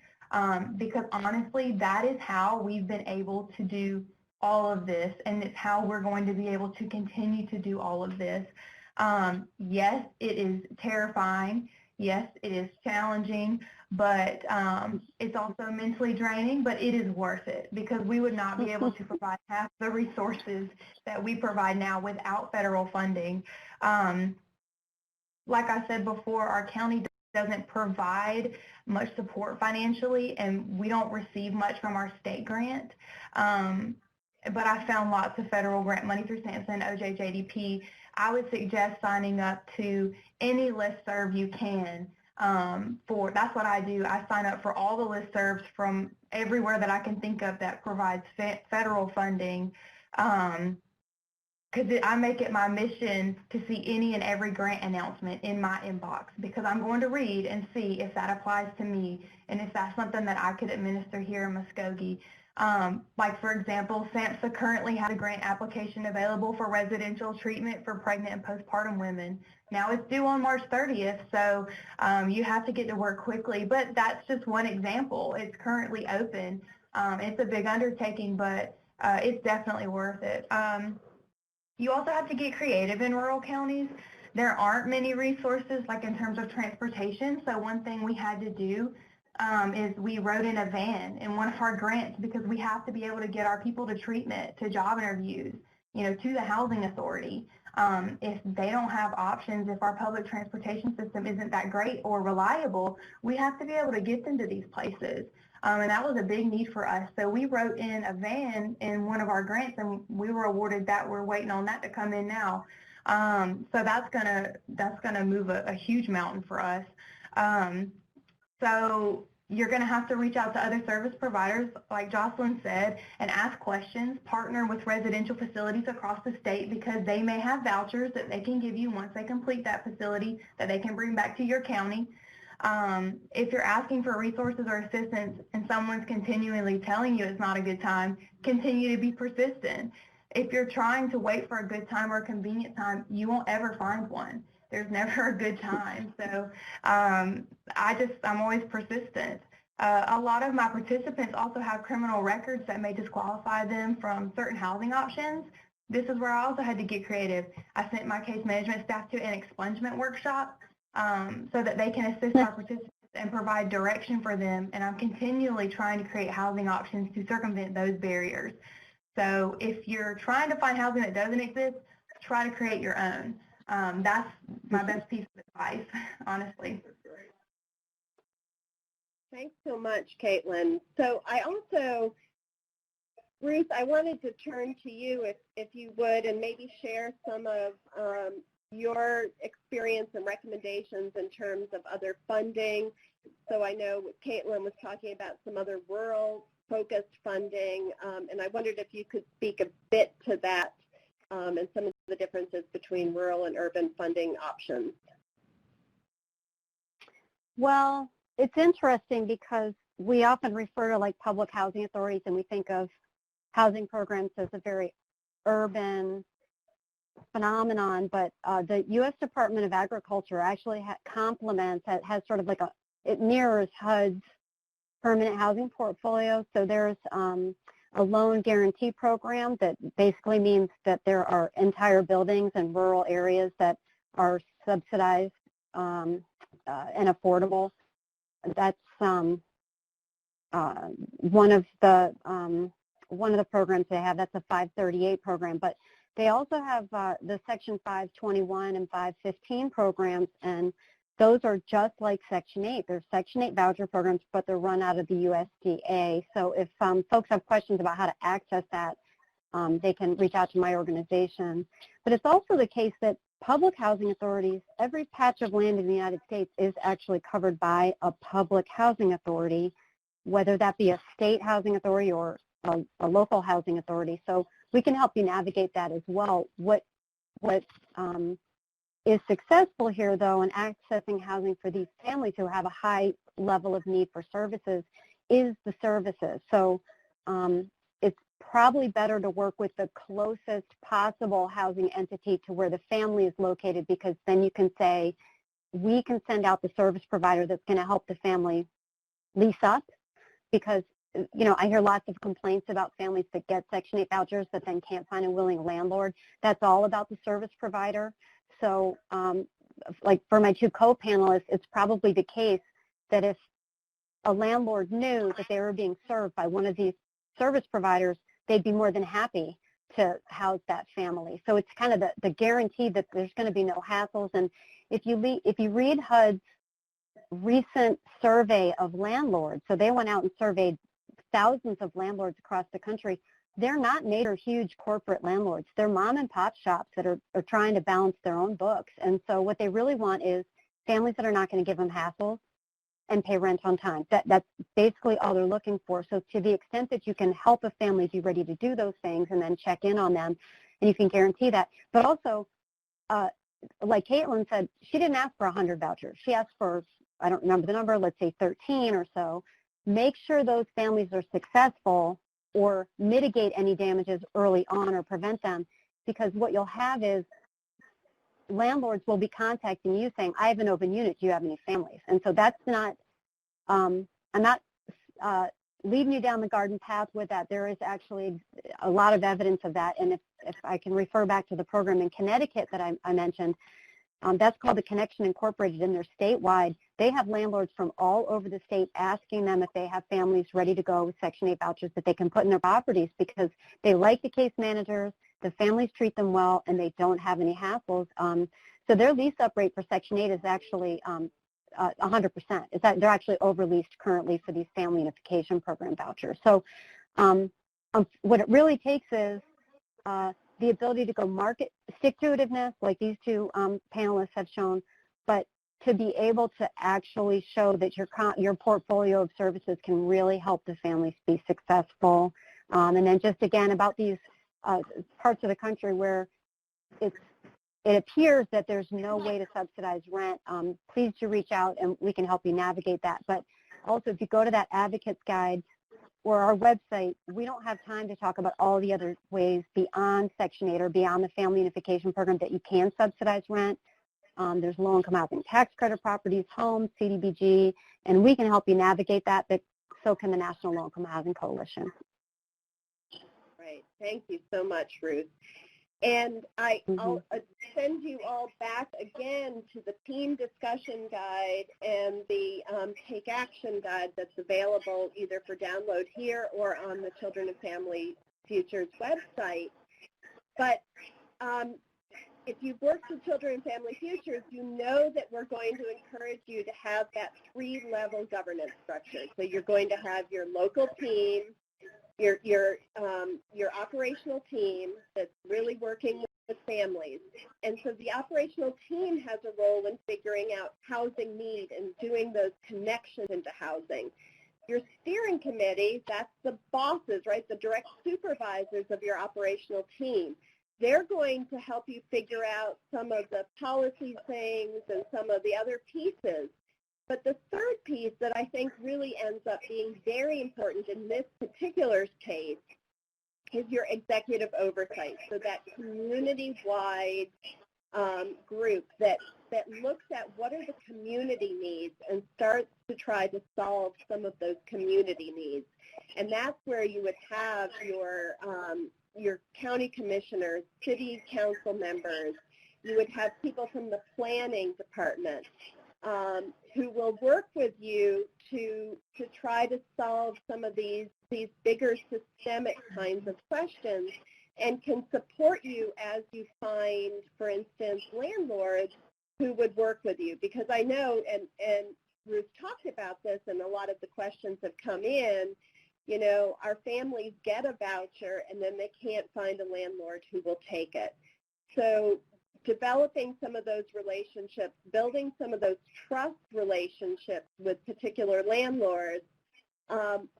because honestly, that is how we've been able to do all of this, and it's how we're going to be able to continue to do all of this. Yes, it is terrifying. Yes, it is challenging, but it's also mentally draining, but it is worth it, because we would not be able to provide half the resources that we provide now without federal funding. Like I said before, our county doesn't provide much support financially, and we don't receive much from our state grant. But I found lots of federal grant money through SAMHSA and OJJDP. I would suggest signing up to any listserv you can. That's what I do. I sign up for all the listservs from everywhere that I can think of that provides federal funding. because I make it my mission to see any and every grant announcement in my inbox, because I'm going to read and see if that applies to me and if that's something that I could administer here in Muskogee. Like, for example, SAMHSA currently has a grant application available for residential treatment for pregnant and postpartum women. Now it's due on March 30th, so you have to get to work quickly, but that's just one example. It's currently open. It's a big undertaking, but it's definitely worth it. You also have to get creative in rural counties. There aren't many resources, like in terms of transportation. So one thing we had to do is we rode in a van in one of our grants, because we have to be able to get our people to treatment, to job interviews, you know, to the housing authority. If they don't have options, if our public transportation system isn't that great or reliable, we have to be able to get them to these places. And that was a big need for us. So we wrote in a van in one of our grants, and we were awarded that. We're waiting on that to come in now. So that's gonna move a huge mountain for us. So you're going to have to reach out to other service providers, like Jocelyn said, and ask questions, partner with residential facilities across the state, because they may have vouchers that they can give you once they complete that facility that they can bring back to your county. If you're asking for resources or assistance and someone's continually telling you it's not a good time, continue to be persistent. If you're trying to wait for a good time or a convenient time, you won't ever find one. There's never a good time. So I'm always persistent. A lot of my participants also have criminal records that may disqualify them from certain housing options. This is where I also had to get creative. I sent my case management staff to an expungement workshop so that they can assist our participants and provide direction for them. And I'm continually trying to create housing options to circumvent those barriers. So if you're trying to find housing that doesn't exist, try to create your own. That's my best piece of advice, honestly. Thanks so much, Caitlin. So I also, Ruth, I wanted to turn to you if you would, and maybe share some of your experience and recommendations in terms of other funding. So I know Caitlin was talking about some other rural-focused funding, and I wondered if you could speak a bit to that and some of the differences between rural and urban funding options. Well, it's interesting because we often refer to like public housing authorities, and we think of housing programs as a very urban phenomenon, but the U.S. Department of Agriculture actually complements, has sort of like it mirrors HUD's permanent housing portfolio. So there's a loan guarantee program that basically means that there are entire buildings in rural areas that are subsidized and affordable. That's one of the programs they have. That's a 538 program, but they also have the Section 521 and 515 programs, and those are just like Section 8. They're Section 8 voucher programs, but they're run out of the USDA. So if folks have questions about how to access that, they can reach out to my organization. But it's also the case that public housing authorities, every patch of land in the United States is actually covered by a public housing authority, whether that be a state housing authority or a local housing authority. So we can help you navigate that as well. What is successful here, though, in accessing housing for these families who have a high level of need for services is the services. So it's probably better to work with the closest possible housing entity to where the family is located, because then you can say, we can send out the service provider that's going to help the family lease up, because I hear lots of complaints about families that get Section 8 vouchers that then can't find a willing landlord. That's all about the service provider. So like for my two co-panelists, it's probably the case that if a landlord knew that they were being served by one of these service providers, they'd be more than happy to house that family. So it's kind of the guarantee that there's going to be no hassles. And if you read HUD's recent survey of landlords, so they went out and surveyed thousands of landlords across the country. They're not major, huge corporate landlords. They're mom and pop shops that are trying to balance their own books. And so what they really want is families that are not going to give them hassles and pay rent on time. That's basically all they're looking for. So to the extent that you can help a family be ready to do those things and then check in on them, and you can guarantee that. But also, like Caitlin said, she didn't ask for 100 vouchers. She asked for, I don't remember the number, let's say 13 or so. Make sure those families are successful or mitigate any damages early on or prevent them, because what you'll have is landlords will be contacting you saying, I have an open unit, do you have any families? And so that's not, I'm not leading you down the garden path with that. There is actually a lot of evidence of that, and if I can refer back to the program in Connecticut that I mentioned, that's called the Connection Incorporated, and they're statewide. They have landlords from all over the state asking them if they have families ready to go with Section 8 vouchers that they can put in their properties, because they like the case managers, the families treat them well, and they don't have any hassles. So their lease-up rate for Section 8 is actually 100%. Is that they're actually over-leased currently for these family unification program vouchers. So what it really takes is the ability to go market stick-to-itiveness, like these two panelists have shown, but to be able to actually show that your portfolio of services can really help the families be successful. And then just again about these parts of the country where it appears that there's no way to subsidize rent, please do reach out and we can help you navigate that. But also if you go to that advocates guide or our website, we don't have time to talk about all the other ways beyond Section 8 or beyond the family unification program that you can subsidize rent. There's low-income housing tax credit properties, homes, CDBG, and we can help you navigate that, but so can the National Low-Income Housing Coalition. Right. Thank you so much, Ruth. And I'll send you all back again to the team discussion guide and the take action guide that's available either for download here or on the Children and Family Futures website. But if you've worked with Children and Family Futures, you know that we're going to encourage you to have that 3-level governance structure. So you're going to have your local team, your operational team that's really working with families. And so the operational team has a role in figuring out housing need and doing those connections into housing. Your steering committee, that's the bosses, right, the direct supervisors of your operational team. They're going to help you figure out some of the policy things and some of the other pieces. But the third piece that I think really ends up being very important in this particular case is your executive oversight. So that community-wide group that looks at what are the community needs and starts to try to solve some of those community needs. And that's where you would have your county commissioners, city council members. You would have people from the planning department who will work with you to try to solve some of these bigger systemic kinds of questions and can support you as you find, for instance, landlords who would work with you. Because I know, and Ruth talked about this, and a lot of the questions have come in, you know, our families get a voucher and then they can't find a landlord who will take it. So developing some of those relationships, building some of those trust relationships with particular landlords,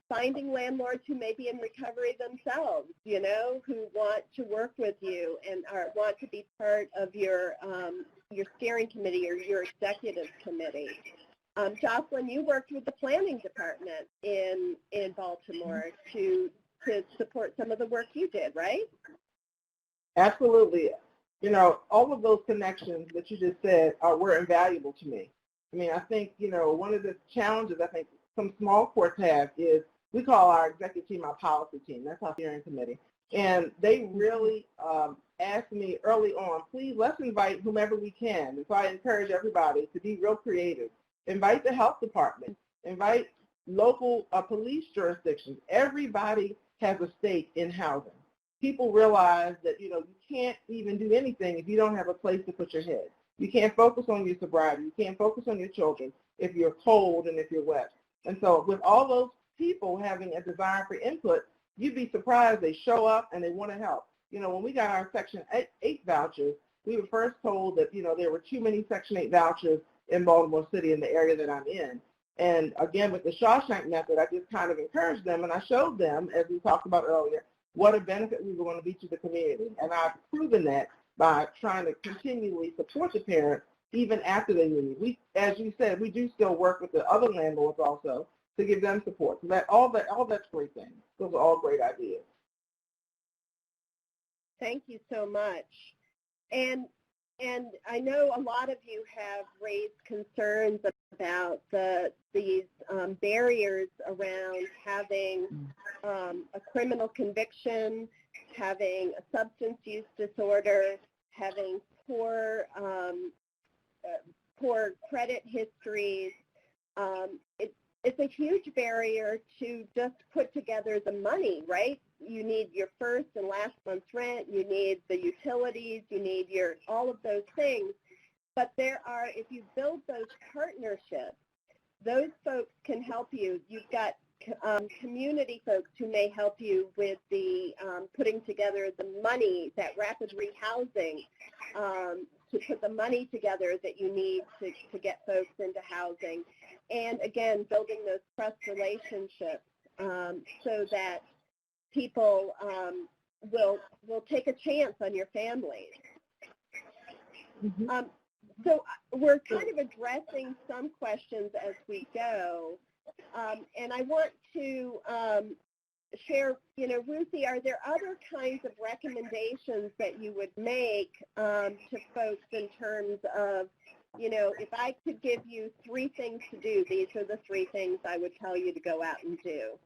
finding landlords who may be in recovery themselves, you know, who want to work with you and want to be part of your steering committee or your executive committee. Jocelyn, you worked with the planning department in Baltimore to support some of the work you did, right? Absolutely. You know, all of those connections that you just said were invaluable to me. I mean, I think, you know, one of the challenges I think some small courts have is we call our executive team our policy team. That's our steering committee. And they really asked me early on, please, let's invite whomever we can. And so I encourage everybody to be real creative. Invite the health department. Invite local police jurisdictions. Everybody has a stake in housing. People realize that, you know, you can't even do anything if you don't have a place to put your head. You can't focus on your sobriety. You can't focus on your children if you're cold and if you're wet. And so with all those people having a desire for input, you'd be surprised they show up and they want to help. You know, when we got our Section 8 vouchers, we were first told that, you know, there were too many Section 8 vouchers in Baltimore City in the area that I'm in. And again, with the Shawshank method, I just kind of encouraged them and I showed them, as we talked about earlier, what a benefit we were going to be to the community. And I've proven that by trying to continually support the parents even after they leave. We, as you said, we do still work with the other landlords also to give them support. So all that's great things. Those are all great ideas. Thank you so much. And I know a lot of you have raised concerns about these barriers around having a criminal conviction, having a substance use disorder, having poor credit histories. It's a huge barrier to just put together the money, right? You need your first and last month's rent, you need the utilities, you need all of those things. But if you build those partnerships, those folks can help you. You've got community folks who may help you with the putting together the money, that rapid rehousing, to put the money together that you need to get folks into housing. And again, building those trust relationships so that people will take a chance on your families. Mm-hmm. So we're kind of addressing some questions as we go. And I want to share, Ruthie, are there other kinds of recommendations that you would make to folks in terms of, if I could give you 3 things to do, these are the 3 things I would tell you to go out and do?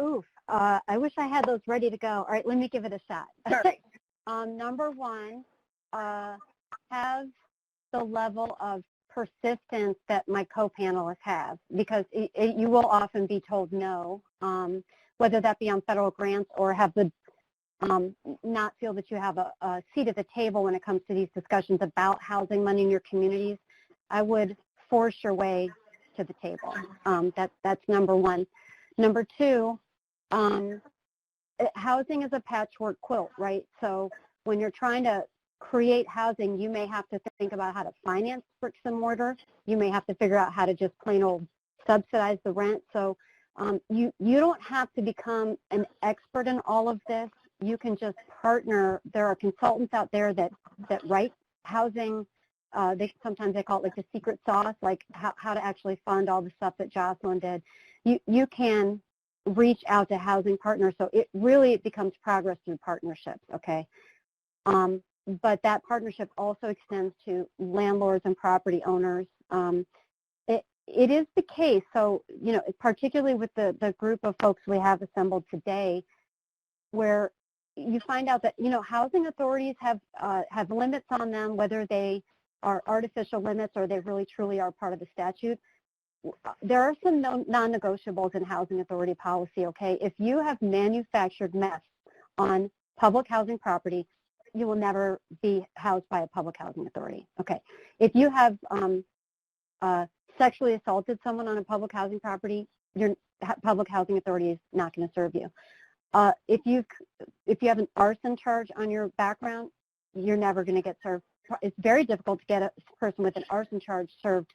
Oof, I wish I had those ready to go. All right, let me give it a shot. All right. Number 1, have the level of persistence that my co-panelists have, because you will often be told no, whether that be on federal grants or have the not feel that you have a seat at the table when it comes to these discussions about housing money in your communities. I would force your way to the table. That's number 1. Number 2, housing is a patchwork quilt, right? So when you're trying to create housing, you may have to think about how to finance bricks and mortar. You may have to figure out how to just plain old subsidize the rent. So you don't have to become an expert in all of this. You can just partner. There are consultants out there that write housing. Sometimes they call it like the secret sauce, like how to actually fund all the stuff that Jocelyn did. You can reach out to housing partners. So it becomes progress through partnerships, okay? But that partnership also extends to landlords and property owners. It is the case, so, particularly with the group of folks we have assembled today, where you find out that, housing authorities have limits on them, whether they are artificial limits or they really truly are part of the statute. There are some non-negotiables in housing authority policy, okay? If you have manufactured mess on public housing property, you will never be housed by a public housing authority, okay? If you have sexually assaulted someone on a public housing property, your public housing authority is not going to serve you. If you have an arson charge on your background, you're never going to get served. It's very difficult to get a person with an arson charge served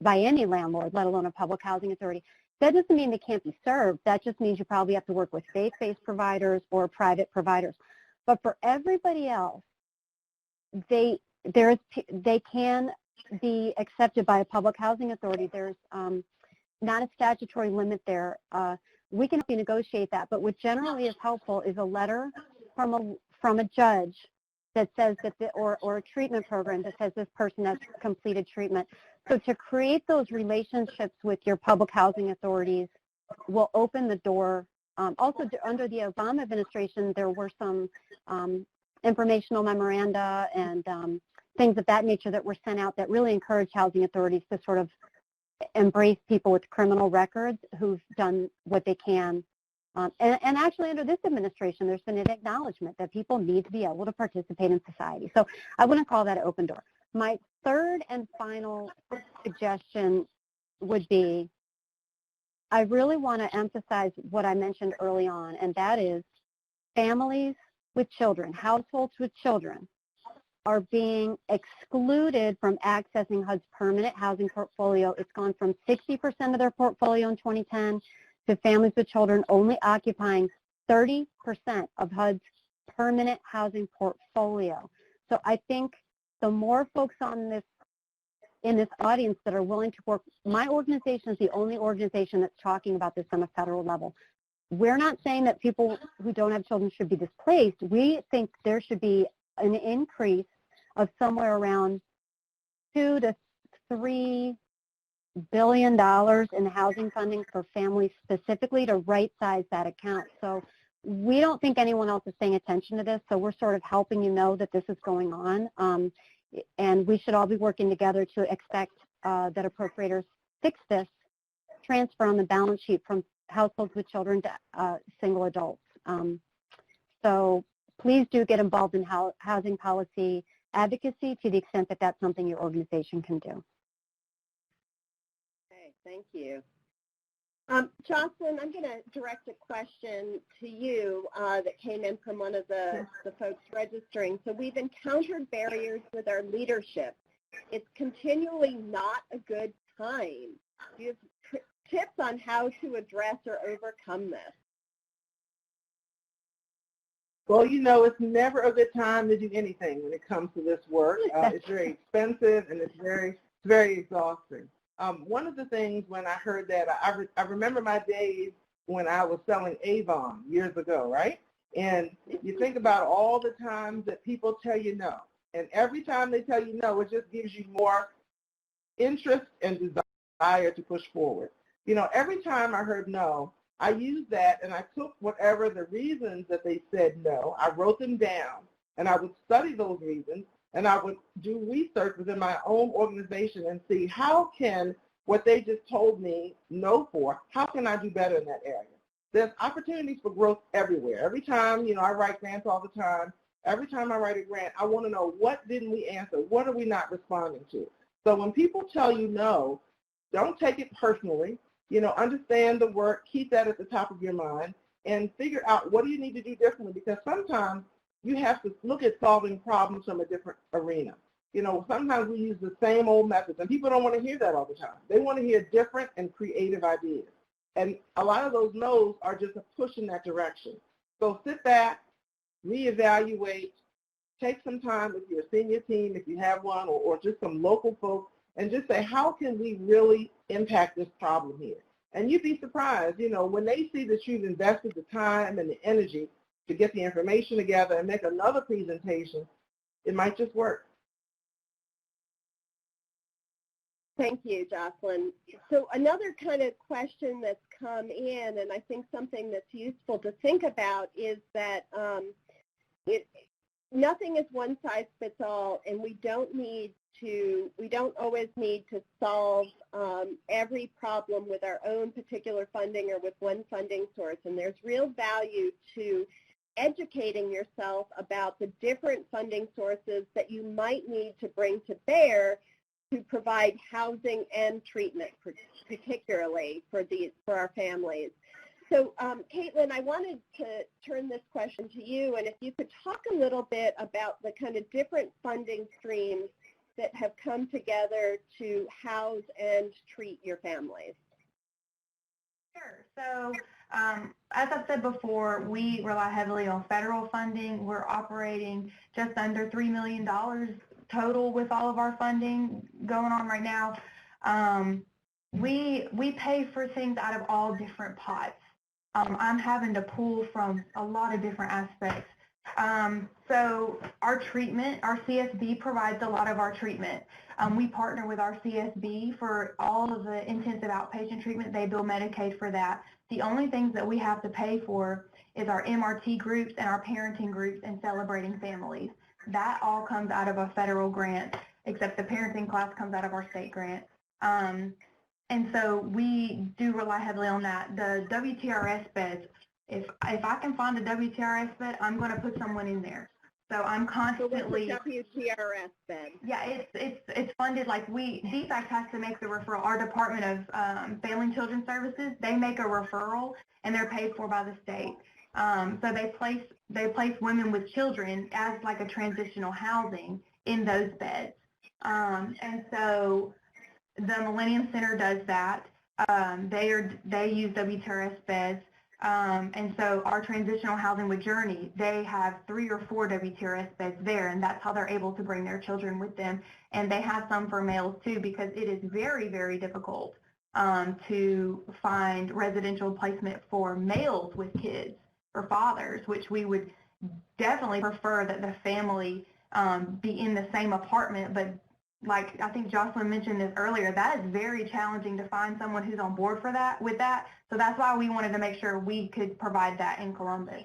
by any landlord, let alone a public housing authority. That doesn't mean they can't be served. That just means you probably have to work with faith-based providers or private providers. But for everybody else, they can be accepted by a public housing authority. There's not a statutory limit there. We can help you negotiate that. But what generally is helpful is a letter from a judge that says that or a treatment program that says this person has completed treatment. So to create those relationships with your public housing authorities will open the door. Also, under the Obama administration, there were some informational memoranda and things of that nature that were sent out that really encouraged housing authorities to sort of embrace people with criminal records who've done what they can. And actually, under this administration, there's been an acknowledgement that people need to be able to participate in society. So I wouldn't call that an open door. My third and final suggestion would be, I really want to emphasize what I mentioned early on, and that is families with children, households with children, are being excluded from accessing HUD's permanent housing portfolio. It's gone from 60% of their portfolio in 2010 to families with children only occupying 30% of HUD's permanent housing portfolio. So I think the more folks on this, in this audience that are willing to work, my organization is the only organization that's talking about this on a federal level. We're not saying that people who don't have children should be displaced. We think there should be an increase of somewhere around $2 to $3 billion in housing funding for families specifically to right-size that account. So we don't think anyone else is paying attention to this, so we're sort of helping you know that this is going on, and we should all be working together to expect that appropriators fix this transfer on the balance sheet from households with children to single adults. So please do get involved in housing policy advocacy to the extent that that's something your organization can do. Okay, thank you. Jocelyn, I'm going to direct a question to you that came in from one of the folks registering. So we've encountered barriers with our leadership. It's continually not a good time. Do you have tips on how to address or overcome this? Well, you know, it's never a good time to do anything when it comes to this work. It's very expensive and it's very exhausting. One of the things when I heard that, I remember my days when I was selling Avon years ago, right? And you think about all the times that people tell you no. And every time they tell you no, it just gives you more interest and desire to push forward. You know, every time I heard no, I used that and I took whatever the reasons that they said no, I wrote them down and I would study those reasons and I would do research within my own organization and see how can what they just told me no for, how can I do better in that area? There's opportunities for growth everywhere. Every time, you know, I write grants all the time. Every time I write a grant, I want to know what didn't we answer? What are we not responding to? So when people tell you no, don't take it personally. You know, understand the work, keep that at the top of your mind, and figure out what do you need to do differently, because sometimes you have to look at solving problems from a different arena. You know, sometimes we use the same old methods, and people don't want to hear that all the time. They want to hear different and creative ideas. And a lot of those no's are just a push in that direction. So sit back, reevaluate, take some time with your senior team, if you have one, or just some local folks, and just say, how can we really impact this problem here? And you'd be surprised, you know, when they see that you've invested the time and the energy to get the information together and make another presentation, it might just work. Thank you, Jocelyn. So another kind of question that's come in, and I think something that's useful to think about, is that nothing is one size fits all, and we don't always need to solve every problem with our own particular funding or with one funding source. And there's real value to educating yourself about the different funding sources that you might need to bring to bear to provide housing and treatment, particularly for our families. So, Caitlin, I wanted to turn this question to you, and if you could talk a little bit about the kind of different funding streams that have come together to house and treat your families. Sure. So, as I've said before, we rely heavily on federal funding. We're operating just under $3 million total with all of our funding going on right now. We pay for things out of all different pots. I'm having to pull from a lot of different aspects. So our treatment, our CSB provides a lot of our treatment. We partner with our CSB for all of the intensive outpatient treatment. They bill Medicaid for that. The only things that we have to pay for is our MRT groups and our parenting groups and celebrating families. That all comes out of a federal grant, except the parenting class comes out of our state grant. And so we do rely heavily on that. The WTRS beds, if I can find a WTRS bed, I'm going to put someone in there. So I'm constantly. So what's a WTRS bed? Yeah, it's funded, like DFACS has to make the referral. Our Department of Family and Children Services, they make a referral and they're paid for by the state. So they place women with children as like a transitional housing in those beds. And so the Millennium Center does that. They use WTRS beds. And so our transitional housing with Journey, they have 3 or 4 WTRS beds there, and that's how they're able to bring their children with them. And they have some for males too, because it is very, very difficult to find residential placement for males with kids, for fathers, which we would definitely prefer that the family be in the same apartment. But like I think Jocelyn mentioned this earlier, that is very challenging to find someone who's on board for that, with that. So that's why we wanted to make sure we could provide that in Columbus.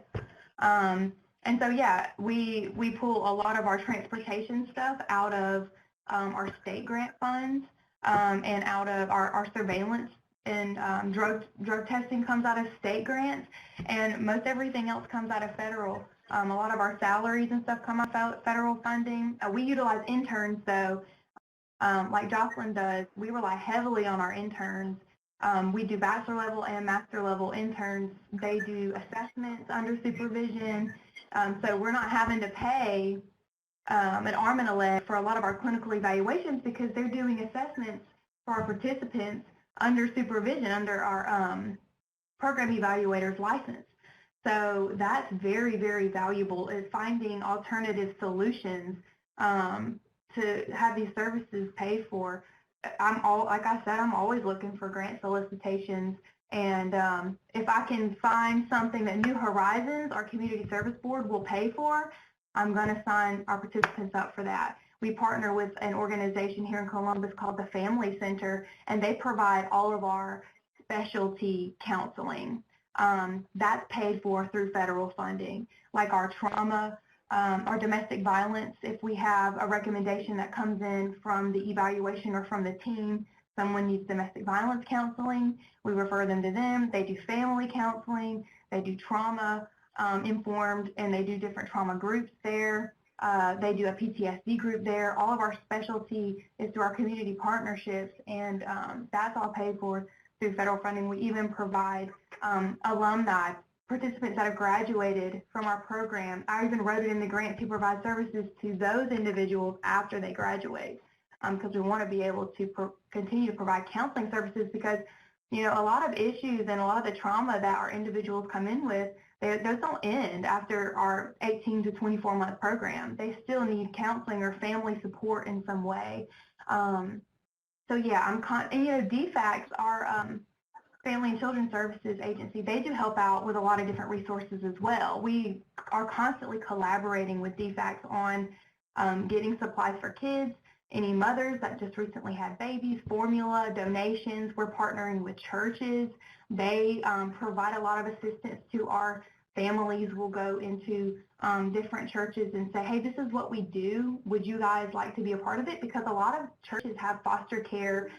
And so, yeah, we pull a lot of our transportation stuff out of our state grant funds and out of our surveillance and drug testing comes out of state grants, and most everything else comes out of federal. A lot of our salaries and stuff come out of federal funding. We utilize interns, though. Like Jocelyn does, we rely heavily on our interns. We do bachelor level and master level interns. They do assessments under supervision. So we're not having to pay an arm and a leg for a lot of our clinical evaluations because they're doing assessments for our participants under supervision, under our program evaluator's license. So that's very, very valuable, is finding alternative solutions to have these services paid for. Like I said, I'm always looking for grant solicitations, and if I can find something that New Horizons, our community service board, will pay for, I'm going to sign our participants up for that. We partner with an organization here in Columbus called the Family Center, and they provide all of our specialty counseling. That's paid for through federal funding, like our trauma, our domestic violence. If we have a recommendation that comes in from the evaluation or from the team, someone needs domestic violence counseling, we refer them to them. They do family counseling, they do trauma informed, and they do different trauma groups there. They do a PTSD group there. All of our specialty is through our community partnerships, and that's all paid for through federal funding. We even provide alumni, participants that have graduated from our program. I even wrote it in the grant to provide services to those individuals after they graduate, because we want to be able to continue to provide counseling services, because a lot of issues and a lot of the trauma that our individuals come in with, those don't end after our 18 to 24 month program. They still need counseling or family support in some way. So yeah, DFACS, our Family and Children Services Agency, they do help out with a lot of different resources as well. We are constantly collaborating with DFACS on getting supplies for kids, any mothers that just recently had babies, formula, donations. We're partnering with churches. They provide a lot of assistance to our families. We'll go into different churches and say, hey, this is what we do. Would you guys like to be a part of it? Because a lot of churches have foster care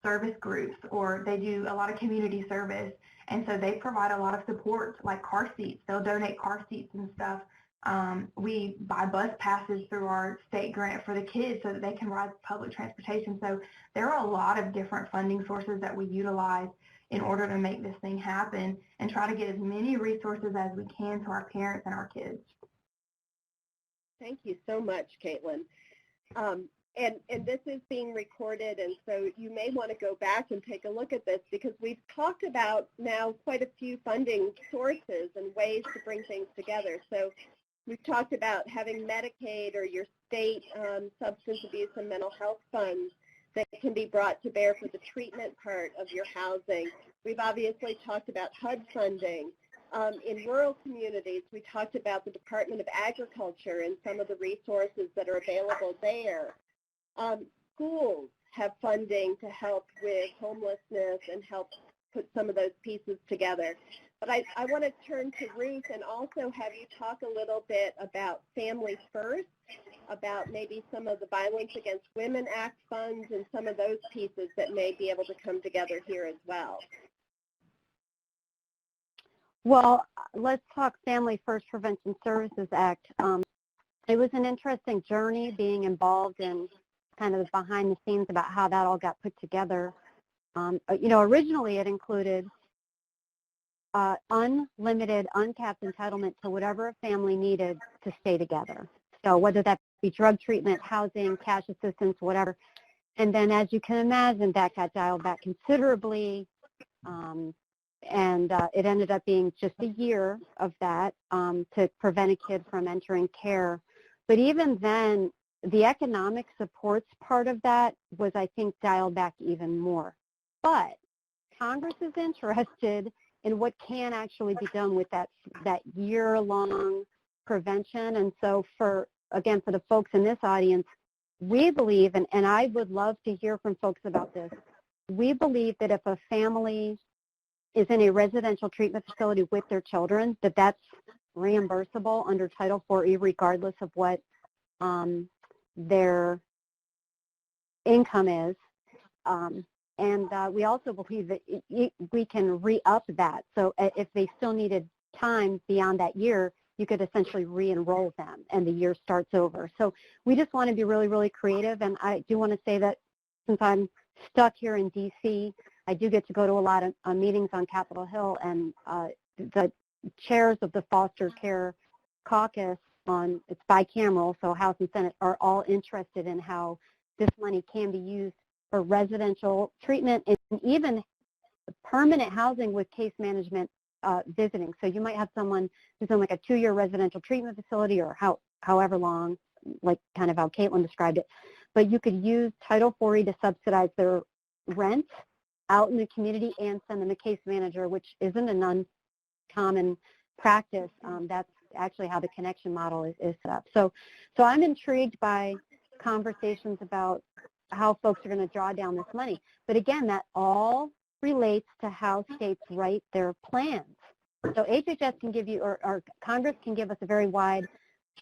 service groups, or they do a lot of community service, and so they provide a lot of support, like car seats. They'll donate car seats and stuff. We buy bus passes through our state grant for the kids so that they can ride public transportation. So there are a lot of different funding sources that we utilize in order to make this thing happen and try to get as many resources as we can to our parents and our kids. Thank you so much, Caitlin. And this is being recorded, and so you may want to go back and take a look at this, because we've talked about now quite a few funding sources and ways to bring things together. So we've talked about having Medicaid or your state substance abuse and mental health funds that can be brought to bear for the treatment part of your housing. We've obviously talked about HUD funding. In rural communities, we talked about the Department of Agriculture and some of the resources that are available there. Schools have funding to help with homelessness and help put some of those pieces together. But I want to turn to Ruth and also have you talk a little bit about Family First, about maybe some of the Violence Against Women Act funds and some of those pieces that may be able to come together here as well. Well, let's talk Family First Prevention Services Act. It was an interesting journey being involved in kind of behind the scenes about how that all got put together. Originally it included unlimited, uncapped entitlement to whatever a family needed to stay together. So whether that be drug treatment, housing, cash assistance, whatever. And then, as you can imagine, that got dialed back considerably, and it ended up being just a year of that to prevent a kid from entering care. But even then, the economic supports part of that was, I think, dialed back even more. But Congress is interested in what can actually be done with that year-long prevention. And so again, for the folks in this audience, we believe, and I would love to hear from folks about this, we believe that if a family is in a residential treatment facility with their children, that's reimbursable under Title IV-E regardless of what their income is. And we also believe that we can re-up that. So if they still needed time beyond that year, you could essentially re-enroll them and the year starts over. So we just want to be really, really creative. And I do want to say that since I'm stuck here in D.C., I do get to go to a lot of meetings on Capitol Hill, and the chairs of the foster care caucus it's bicameral, so House and Senate, are all interested in how this money can be used for residential treatment and even permanent housing with case management visiting. So you might have someone who's in like a 2-year residential treatment facility or however long, like kind of how Caitlin described it. But you could use Title IV-E to subsidize their rent out in the community and send them a case manager, which isn't an uncommon practice. That's actually how the connection model is set up. So I'm intrigued by conversations about how folks are going to draw down this money. But again, that all relates to how states write their plans. So HHS can give you, or Congress can give us a very wide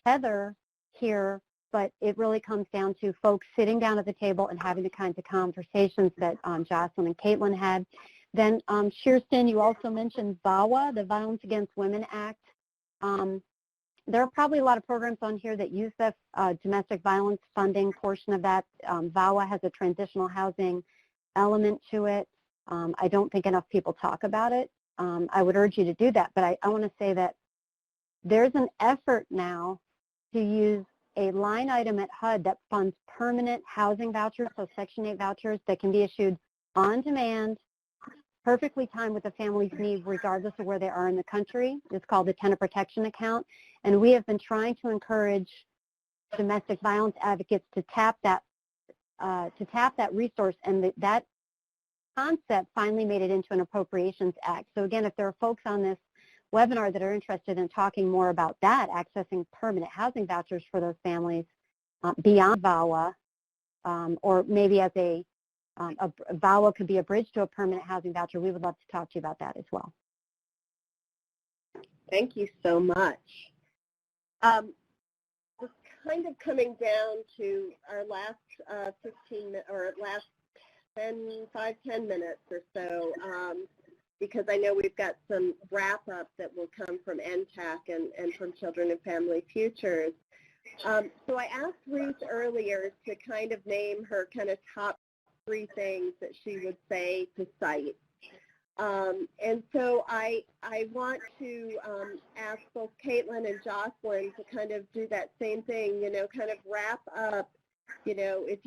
tether here, but it really comes down to folks sitting down at the table and having the kinds of conversations that Jocelyn and Caitlin had. Then, Kirsten, you also mentioned VAWA, the Violence Against Women Act. There are probably a lot of programs on here that use the domestic violence funding portion of that. VAWA has a transitional housing element to it. I don't think enough people talk about it. I would urge you to do that, but I want to say that there's an effort now to use a line item at HUD that funds permanent housing vouchers, so Section 8 vouchers that can be issued on demand, perfectly timed with the family's needs regardless of where they are in the country. It's called the Tenant Protection Account, and we have been trying to encourage domestic violence advocates to tap that resource, and that concept finally made it into an Appropriations Act. So again, if there are folks on this webinar that are interested in talking more about that, accessing permanent housing vouchers for those families beyond VAWA, or maybe as a VAWA could be a bridge to a permanent housing voucher, we would love to talk to you about that as well. Thank you so much. We're kind of coming down to our last 5-10 minutes or so, because I know we've got some wrap-up that will come from NTAC and from Children and Family Futures. So I asked Ruth earlier to kind of name her kind of top 3 things that she would say to cite. And so I want to ask both Caitlin and Jocelyn to kind of do that same thing, kind of wrap up, if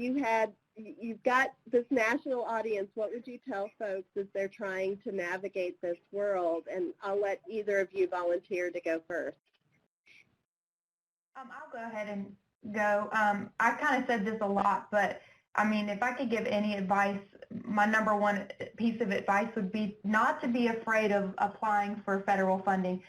you've got this national audience, what would you tell folks as they're trying to navigate this world? And I'll let either of you volunteer to go first. I'll go ahead and go. I kind of said this a lot, but I mean, if I could give any advice, my number one piece of advice would be not to be afraid of applying for federal funding.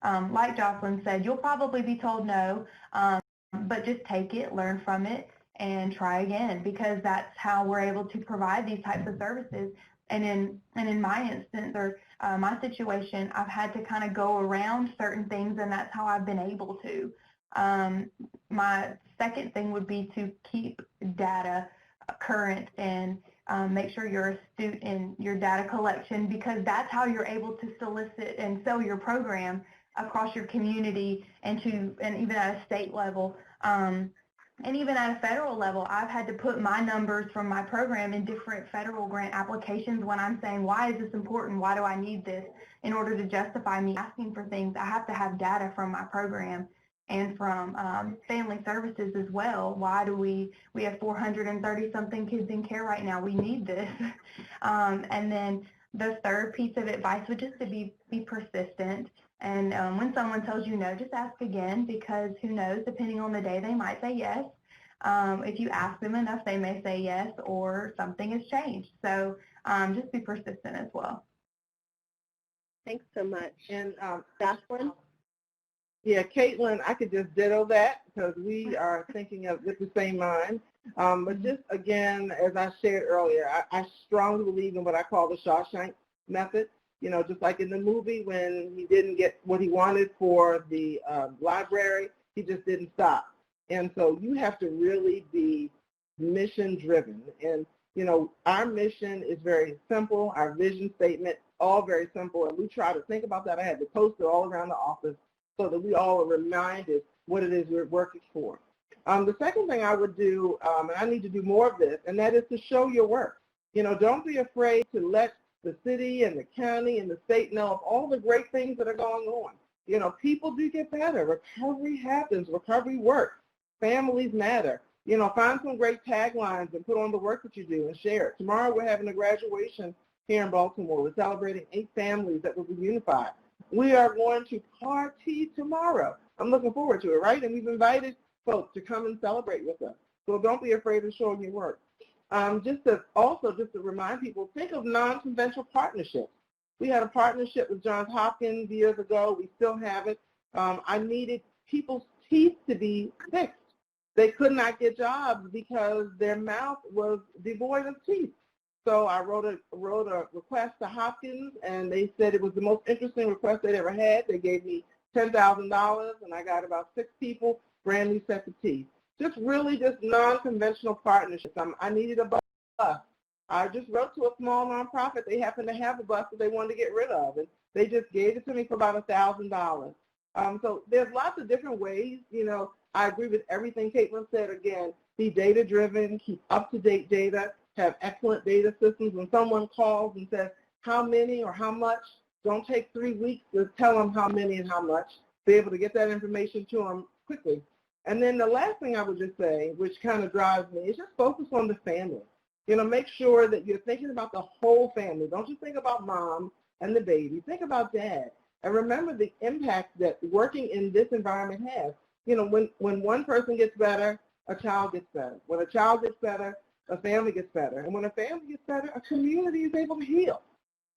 Like Jocelyn said, you'll probably be told no, but just take it, learn from it, and try again, because that's how we're able to provide these types of services. And in my instance, or my situation, I've had to kind of go around certain things, and that's how I've been able to. My second thing would be to keep data current and make sure you're astute in your data collection, because that's how you're able to solicit and sell your program across your community and even at a state level. And even at a federal level, I've had to put my numbers from my program in different federal grant applications when I'm saying, why is this important? Why do I need this? In order to justify me asking for things, I have to have data from my program. and from family services as well. Why do we have 430-something kids in care right now? We need this. And then the third piece of advice would just to be persistent. And when someone tells you no, just ask again, because who knows, depending on the day, they might say yes. If you ask them enough, they may say yes, or something has changed. So just be persistent as well. Thanks so much. And Jocelyn? yeah, Caitlin, I could just ditto that because we are thinking of with the same mind. But just again, as I shared earlier, I strongly believe in what I call the Shawshank method. You know, just like in the movie when he didn't get what he wanted for the library, he just didn't stop. And so you have to really be mission driven. And, you know, our mission is very simple. Our vision statement, all very simple. And we try to think about that. I had to post it all around the office so that we all are reminded what it is we're working for. The second thing I would do, and I need to do more of this, and that is to show your work. You know, don't be afraid to let the city and the county and the state know of all the great things that are going on. You know, people do get better. Recovery happens. Recovery works. Families matter. You know, find some great taglines and put on the work that you do and share it. Tomorrow we're having a graduation here in Baltimore. We're celebrating 8 families that will be unified. We are going to party tomorrow. I'm looking forward to it, right? And we've invited folks to come and celebrate with us. So don't be afraid of showing your work. Just to remind people, think of non-conventional partnerships. We had a partnership with Johns Hopkins years ago. We still have it. I needed people's teeth to be fixed. They could not get jobs because their mouth was devoid of teeth. So I wrote a request to Hopkins, and they said it was the most interesting request they'd ever had. They gave me $10,000, and I got about 6 people, brand new sets of teeth. Just non-conventional partnerships. I needed a bus. I just wrote to a small nonprofit. They happened to have a bus that they wanted to get rid of, and they just gave it to me for about $1,000. So there's lots of different ways. You know, I agree with everything Caitlin said. Again, be data-driven, keep up-to-date data, have excellent data systems. When someone calls and says how many or how much, don't take 3 weeks to tell them how many and how much. Be able to get that information to them quickly. And then the last thing I would just say, which kind of drives me, is just focus on the family. You know, make sure that you're thinking about the whole family. Don't just think about mom and the baby. Think about dad. And remember the impact that working in this environment has. You know, when one person gets better, a child gets better. When a child gets better, a family gets better. And when a family gets better, a community is able to heal.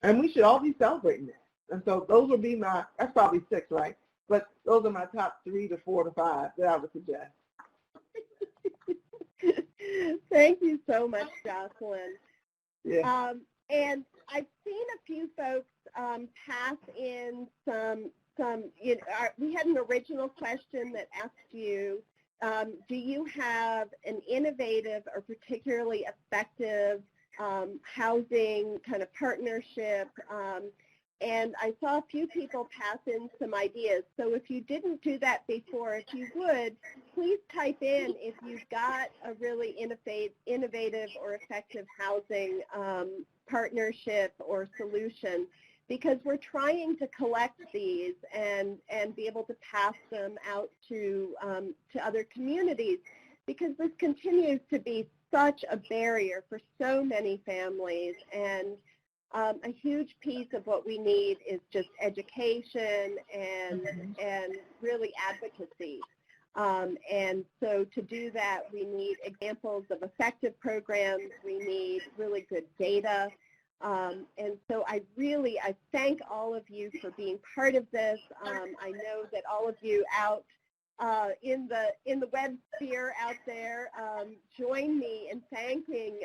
And we should all be celebrating that. And so those would be that's probably 6, right? But those are my top 3 to 4 to 5 that I would suggest. Thank you so much, Jocelyn. Yeah. And I've seen a few folks pass in some you know, we had an original question that asked you, do you have an innovative or particularly effective housing kind of partnership? And I saw a few people pass in some ideas. So if you didn't do that before, if you would, please type in if you've got a really innovative or effective housing partnership or solution, because we're trying to collect these and be able to pass them out to other communities, because this continues to be such a barrier for so many families. And a huge piece of what we need is just education and really advocacy. And so to do that, we need examples of effective programs. We need really good data. And so I thank all of you for being part of this. I know that all of you out in the web sphere out there join me in thanking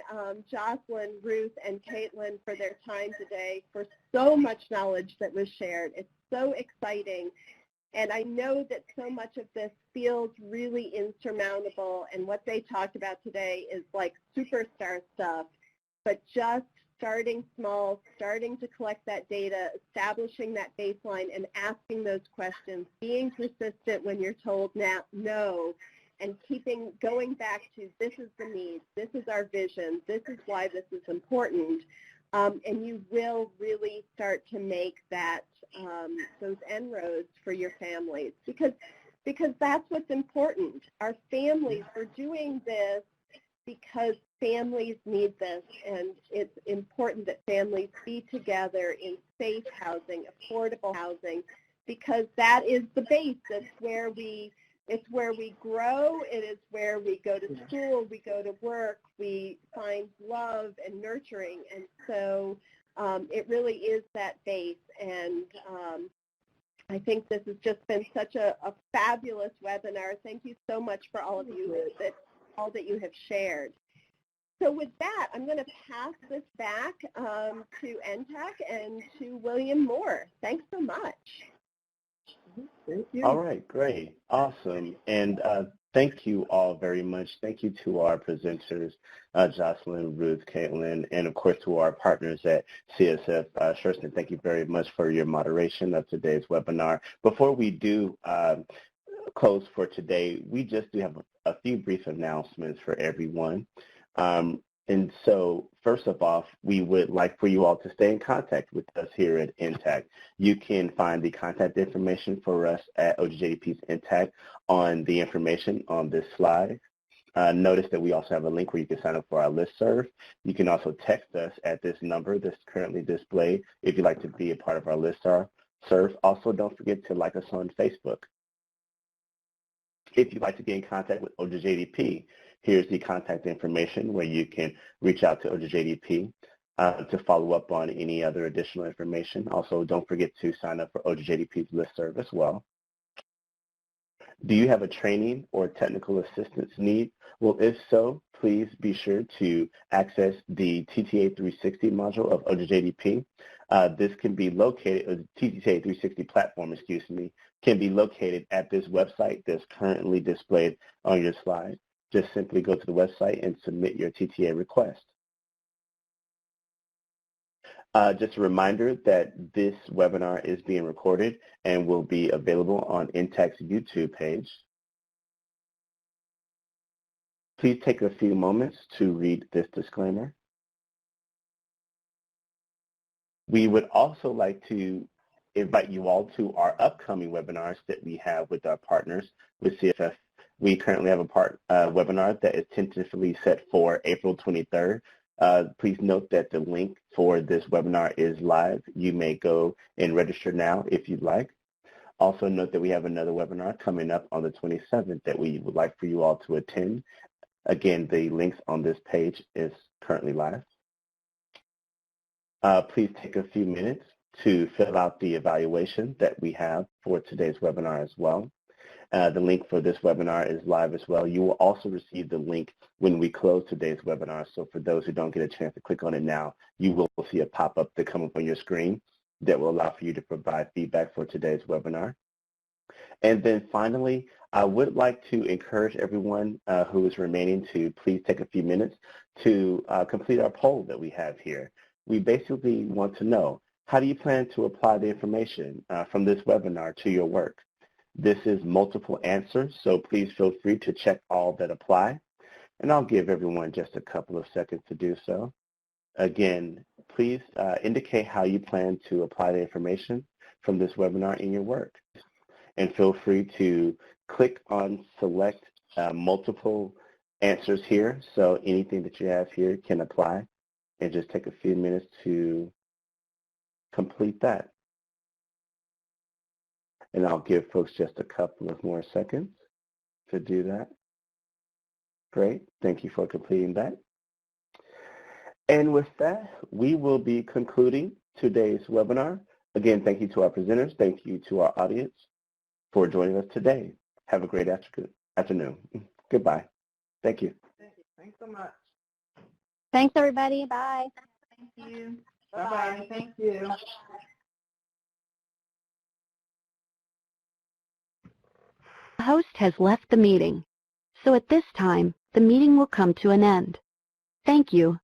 Jocelyn, Ruth, and Caitlin for their time today, for so much knowledge that was shared. It's so exciting. And I know that so much of this feels really insurmountable, and what they talked about today is like superstar stuff, but just starting small, starting to collect that data, establishing that baseline, and asking those questions, being persistent when you're told no, and going back to this is the need, this is our vision, this is why this is important, and you will really start to make that those inroads for your families. Because because that's what's important. Our families are doing this because families need this, and it's important that families be together in safe housing, affordable housing, because that is the base. It's where we grow. It is where we go to school, we go to work, we find love and nurturing, and so it really is that base. And I think this has just been such a fabulous webinar. Thank you so much for all of you all that you have shared. So with that, I'm going to pass this back to NTAC and to William Moore. Thanks so much. Thank you. All right, great, awesome, and thank you all very much. Thank you to our presenters, Jocelyn, Ruth, Caitlin, and of course to our partners at CSF. Schurston, thank you very much for your moderation of today's webinar. Before we do close for today, we just do have a few brief announcements for everyone. And so first of all, we would like for you all to stay in contact with us here at NTAC. You can find the contact information for us at OJJDP's NTAC on the information on this slide. Notice that we also have a link where you can sign up for our listserv. You can also text us at this number that's currently displayed if you'd like to be a part of our listserv. Also, don't forget to like us on Facebook. If you'd like to get in contact with OJJDP, here's the contact information where you can reach out to OJJDP to follow up on any other additional information. Also, don't forget to sign up for OJJDP's listserv as well. Do you have a training or technical assistance need? Well, if so, please be sure to access the TTA 360 module of OJJDP. This can be located, the TTA 360 platform, can be located at this website that's currently displayed on your slide. Just simply go to the website and submit your TTA request. Just a reminder that this webinar is being recorded and will be available on NTAC's YouTube page. Please take a few moments to read this disclaimer. We would also like to invite you all to our upcoming webinars that we have with our partners with CSF. We currently have a webinar that is tentatively set for April 23rd. Please note that the link for this webinar is live. You may go and register now if you'd like. Also note that we have another webinar coming up on the 27th that we would like for you all to attend. Again, the links on this page is currently live. Please take a few minutes to fill out the evaluation that we have for today's webinar as well. The link for this webinar is live as well. You will also receive the link when we close today's webinar. So for those who don't get a chance to click on it now, you will see a pop-up that come up on your screen that will allow for you to provide feedback for today's webinar. And then finally, I would like to encourage everyone who is remaining to please take a few minutes to complete our poll that we have here. We basically want to know, how do you plan to apply the information from this webinar to your work? This is multiple answers, so please feel free to check all that apply. And I'll give everyone just a couple of seconds to do so. Again, please indicate how you plan to apply the information from this webinar in your work. And feel free to click on select multiple answers here, so anything that you have here can apply. And just take a few minutes to complete that. And I'll give folks just a couple of more seconds to do that. Great, thank you for completing that. And with that, we will be concluding today's webinar. Again, thank you to our presenters. Thank you to our audience for joining us today. Have a great afternoon. Goodbye. Thank you. Thanks so much. Thanks, everybody. Bye. Thank you. Bye-bye. Thank you. The host has left the meeting. So at this time, the meeting will come to an end. Thank you